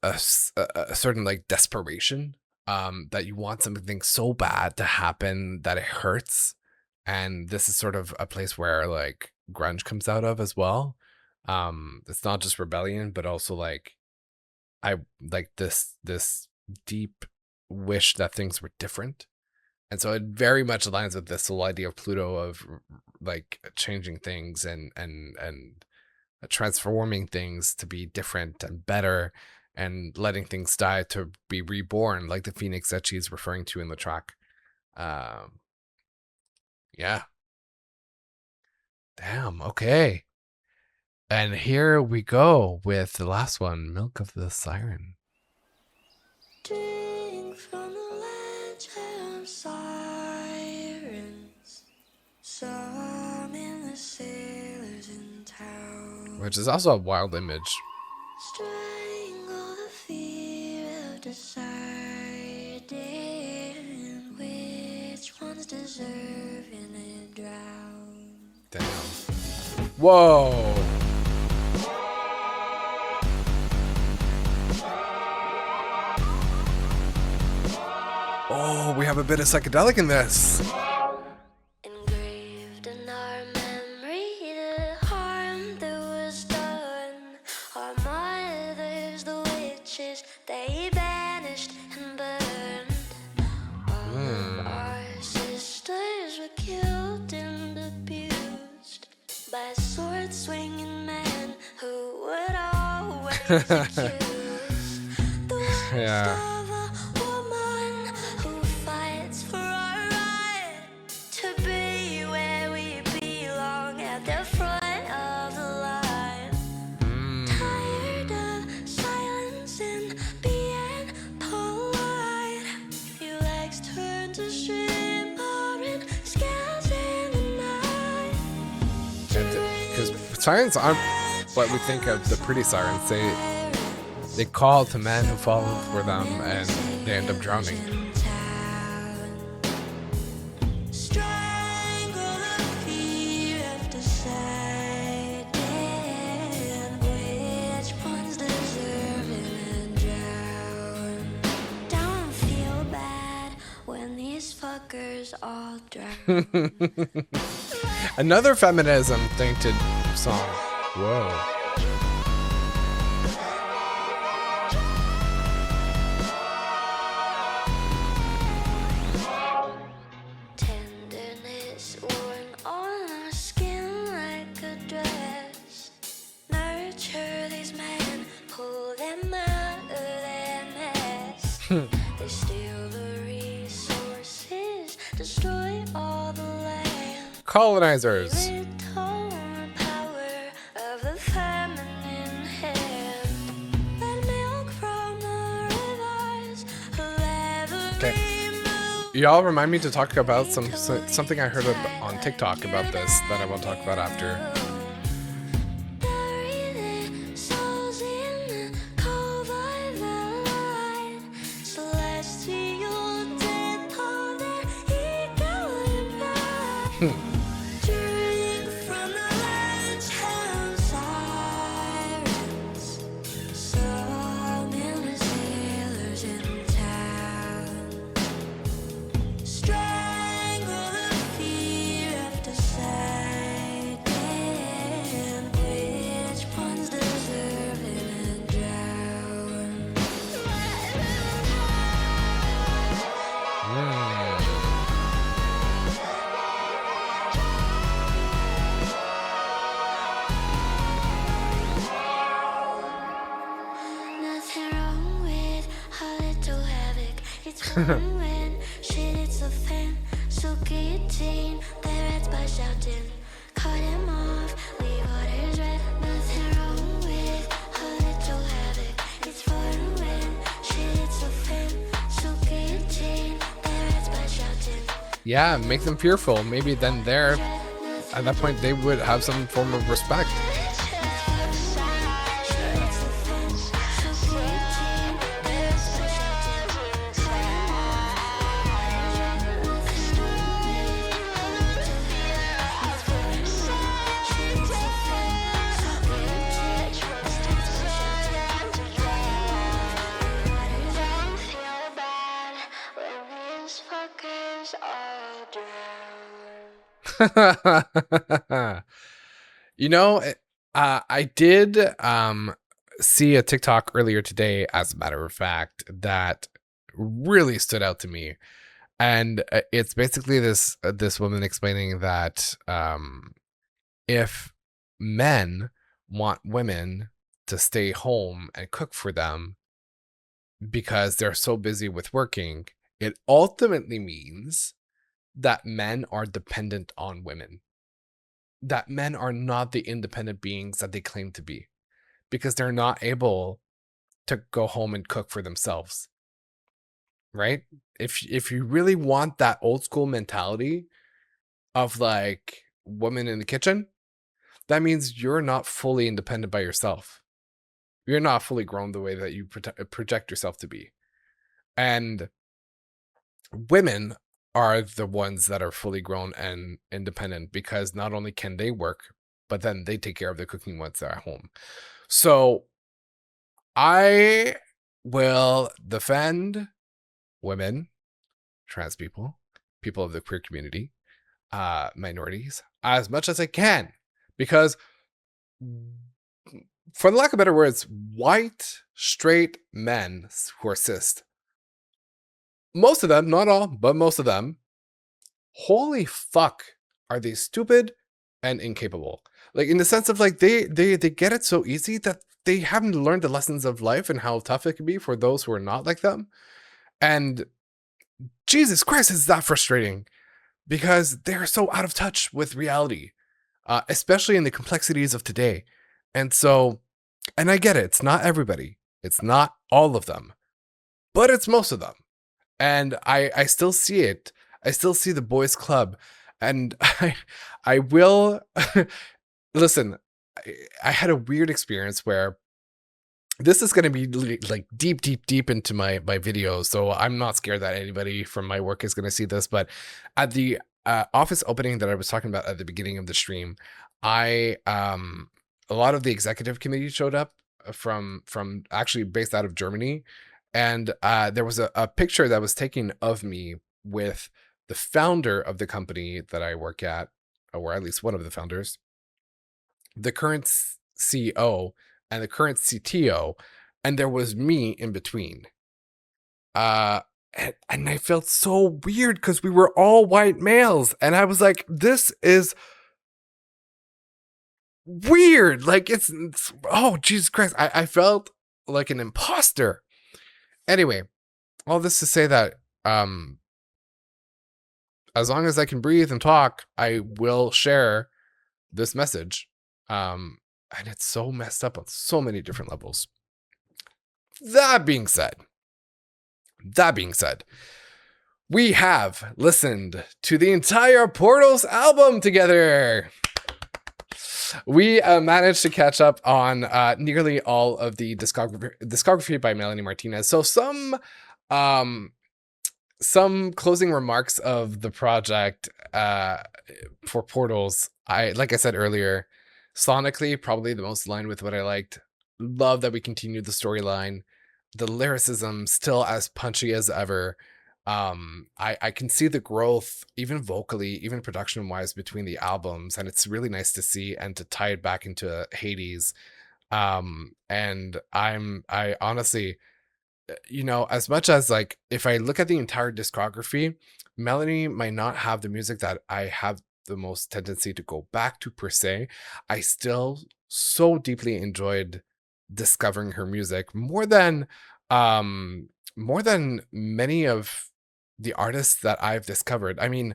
a certain like desperation, that you want something so bad to happen that it hurts, and this is sort of a place where like grunge comes out of as well. It's not just rebellion, but also like I like this deep wish that things were different. And so it very much aligns with this whole idea of Pluto of like changing things and transforming things to be different and better, and letting things die to be reborn, like the phoenix that she's referring to in the track. Yeah. Damn. Okay. And here we go with the last one, Milk of the Siren. Drink from the ledge of sirens. Some the sailors in town. Which is also a wild image. Strangle the fear of deciding which ones deserve in a drown. Damn. Whoa. Oh, we have a bit of psychedelic in this. Engraved in our memory, the harm that was done. Our mothers, the witches, they banished and burned. All of our sisters were killed and abused by sword swinging men who would always accuse the worst Yeah. of a woman who fights for our right to be where we belong at the front of the line. Tired of silence and being polite. Your legs turn to shimmering scales in the night. Because sirens aren't what we think of the pretty sirens. They call to men who fall for them and they end up drowning. Strangle the fear of deciding which ones deserve a drown. Don't feel bad when these fuckers all drown. Another feminism tainted song. Whoa. Tenderness worn on our skin like a dress. Nurture these men, pull them out of their nest. They steal the resources, destroy all the land. Colonizers. Little power of the feminine hand. Let milk from the rivers, let the rainbow. Y'all remind me to talk about something I heard on TikTok about this that I will talk about after. Drink from the lights and sirens. Some in sailors in town. Strangle the fear of deciding which one's deserving to drown. Nothing wrong with a little havoc. It's fun when shit hits the fan. So guillotine, their heads by shouting. Cut him off, leave waters red. Nothing wrong with a little havoc. It's fun when shit hits the fan. So guillotine, their heads by shouting. Yeah, make them fearful. Maybe then there, at that point, they would have some form of respect. You know, I did see a TikTok earlier today, as a matter of fact, that really stood out to me. And it's basically this woman explaining that if men want women to stay home and cook for them because they're so busy with working, it ultimately means that men are dependent on women. That men are not the independent beings that they claim to be, because they're not able to go home and cook for themselves. Right? If you really want that old school mentality of like women in the kitchen, that means you're not fully independent by yourself. You're not fully grown the way that you project yourself to be. And women are the ones that are fully grown and independent, because not only can they work, but then they take care of the cooking once they're at home. So I will defend women, trans people, people of the queer community, minorities, as much as I can, because, for the lack of better words, white, straight men who are cis, most of them, not all, but most of them, holy fuck, are they stupid and incapable. Like, in the sense of like, they get it so easy that they haven't learned the lessons of life and how tough it can be for those who are not like them. And Jesus Christ, is that frustrating, because they're so out of touch with reality, especially in the complexities of today. And so, and I get it, it's not everybody, it's not all of them, but it's most of them. And I still see it. I still see the boys club. And I will, listen, I had a weird experience where, this is going to be like deep into my videos, so I'm not scared that anybody from my work is going to see this. But at the office opening that I was talking about at the beginning of the stream, a lot of the executive committee showed up from actually based out of Germany. And there was a picture that was taken of me with the founder of the company that I work at, or at least one of the founders, the current CEO, and the current CTO, and there was me in between. And I felt so weird because we were all white males, and I was like, this is weird. Like it's oh Jesus Christ. I felt like an imposter. Anyway, all this to say that as long as I can breathe and talk, I will share this message. And it's so messed up on so many different levels. That being said, we have listened to the entire Portals album together. We managed to catch up on nearly all of the discography by Melanie Martinez. So some closing remarks of the project for Portals. Like I said earlier, sonically, probably the most aligned with what I liked. Love that we continued the storyline. The lyricism still as punchy as ever. I can see the growth, even vocally, even production wise, between the albums, and it's really nice to see and to tie it back into Hades. And I honestly, you know, as much as like if I look at the entire discography, Melanie might not have the music that I have the most tendency to go back to per se. I still so deeply enjoyed discovering her music more than many of the artists that I've discovered. I mean,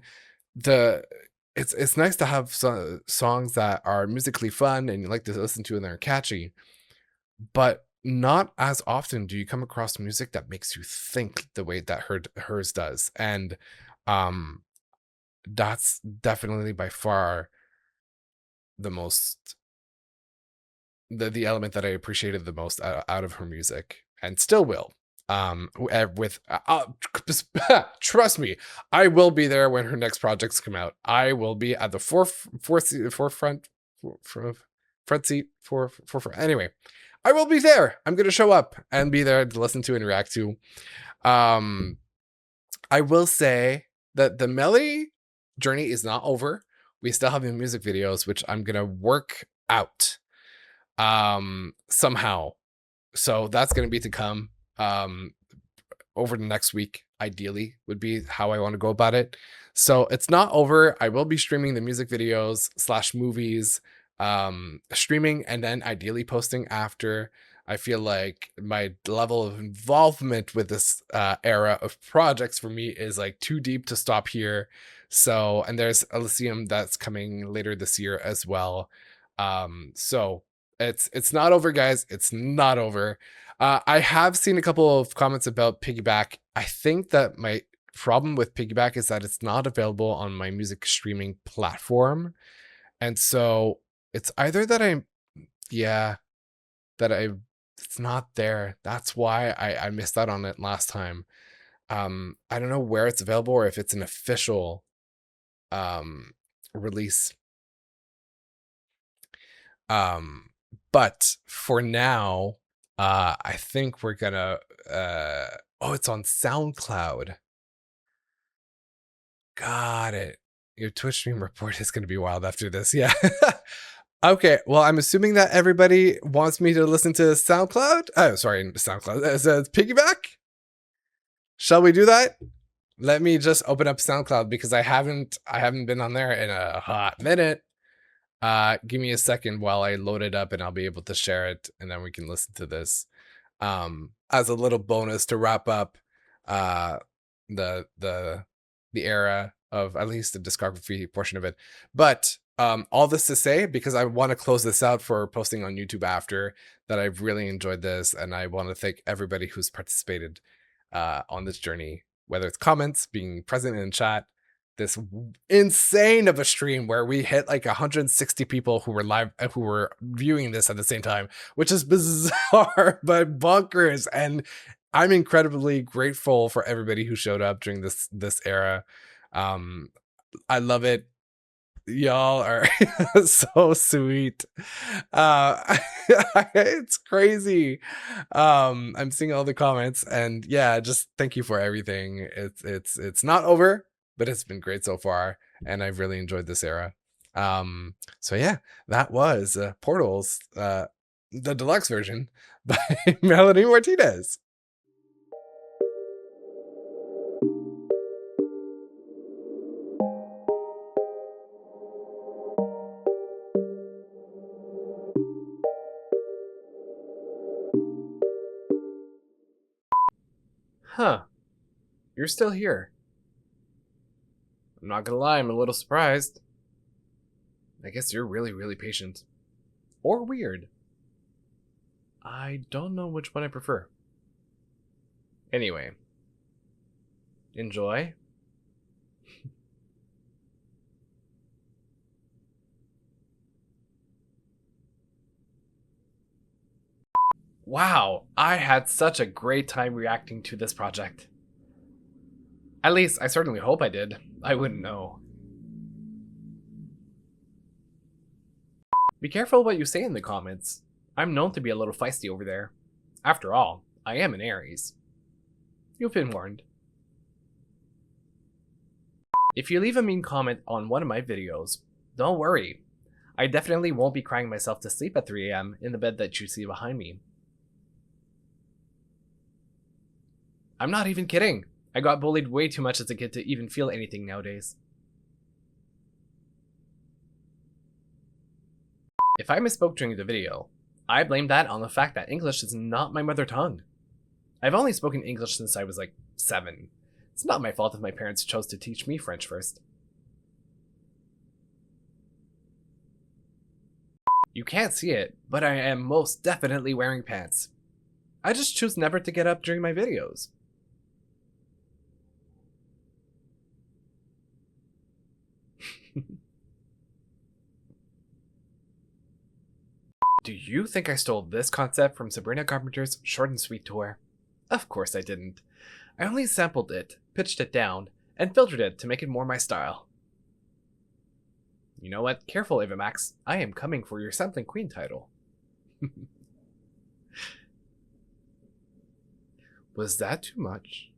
it's nice to have songs that are musically fun and you like to listen to and they're catchy, but not as often do you come across music that makes you think the way that hers does. And that's definitely by far the most the element that I appreciated the most out of her music, and still will. With trust me, I will be there when her next projects come out. I will be at the forefront seat for anyway. I will be there. I'm gonna show up and be there to listen to and react to. I will say that the Melly journey is not over. We still have the music videos, which I'm gonna work out somehow. So that's gonna be to come over the next week, ideally, would be how I want to go about it. So it's not over. I will be streaming the music videos / movies, streaming and then ideally posting after. I feel like my level of involvement with this era of projects for me is like too deep to stop here. So, and there's Elysium that's coming later this year as well. So it's not over, guys. It's not over. I have seen a couple of comments about Piggyback. I think that my problem with Piggyback is that it's not available on my music streaming platform. And so it's either that it's not there. That's why I missed out on it last time. I don't know where it's available or if it's an official release. But for now, I think we're gonna oh, it's on SoundCloud. Got it. Your Twitch stream report is gonna be wild after this. Yeah. Okay, well, I'm assuming that everybody wants me to listen to SoundCloud. Oh, sorry, SoundCloud. It's Piggyback. Shall we do that? Let me just open up SoundCloud because I haven't been on there in a hot minute. Give me a second while I load it up and I'll be able to share it, and then we can listen to this as a little bonus to wrap up the era of at least the discography portion of it. But all this to say, because I want to close this out for posting on YouTube after, that I've really enjoyed this, and I want to thank everybody who's participated on this journey, whether it's comments, being present in chat, this insane of a stream where we hit like 160 people who were live, who were viewing this at the same time, which is bizarre but bonkers. And I'm incredibly grateful for everybody who showed up during this era. I love it. Y'all are so sweet. It's crazy. I'm seeing all the comments, and yeah, just thank you for everything. It's not over, but it's been great so far, and I've really enjoyed this era. So yeah, that was Portals, the deluxe version by Melanie Martinez. Huh. You're still here. I'm not gonna lie, I'm a little surprised. I guess you're really, really patient. Or weird. I don't know which one I prefer. Anyway. Enjoy. Wow, I had such a great time reacting to this project. At least, I certainly hope I did. I wouldn't know. Be careful what you say in the comments. I'm known to be a little feisty over there. After all, I am an Aries. You've been warned. If you leave a mean comment on one of my videos, don't worry. I definitely won't be crying myself to sleep at 3 AM in the bed that you see behind me. I'm not even kidding. I got bullied way too much as a kid to even feel anything nowadays. If I misspoke during the video, I blame that on the fact that English is not my mother tongue. I've only spoken English since I was like 7. It's not my fault if my parents chose to teach me French first. You can't see it, but I am most definitely wearing pants. I just choose never to get up during my videos. Do you think I stole this concept from Sabrina Carpenter's Short and Sweet tour? Of course I didn't. I only sampled it, pitched it down, and filtered it to make it more my style. You know what? Careful, Ava Max. I am coming for your Sampling Queen title. Was that too much?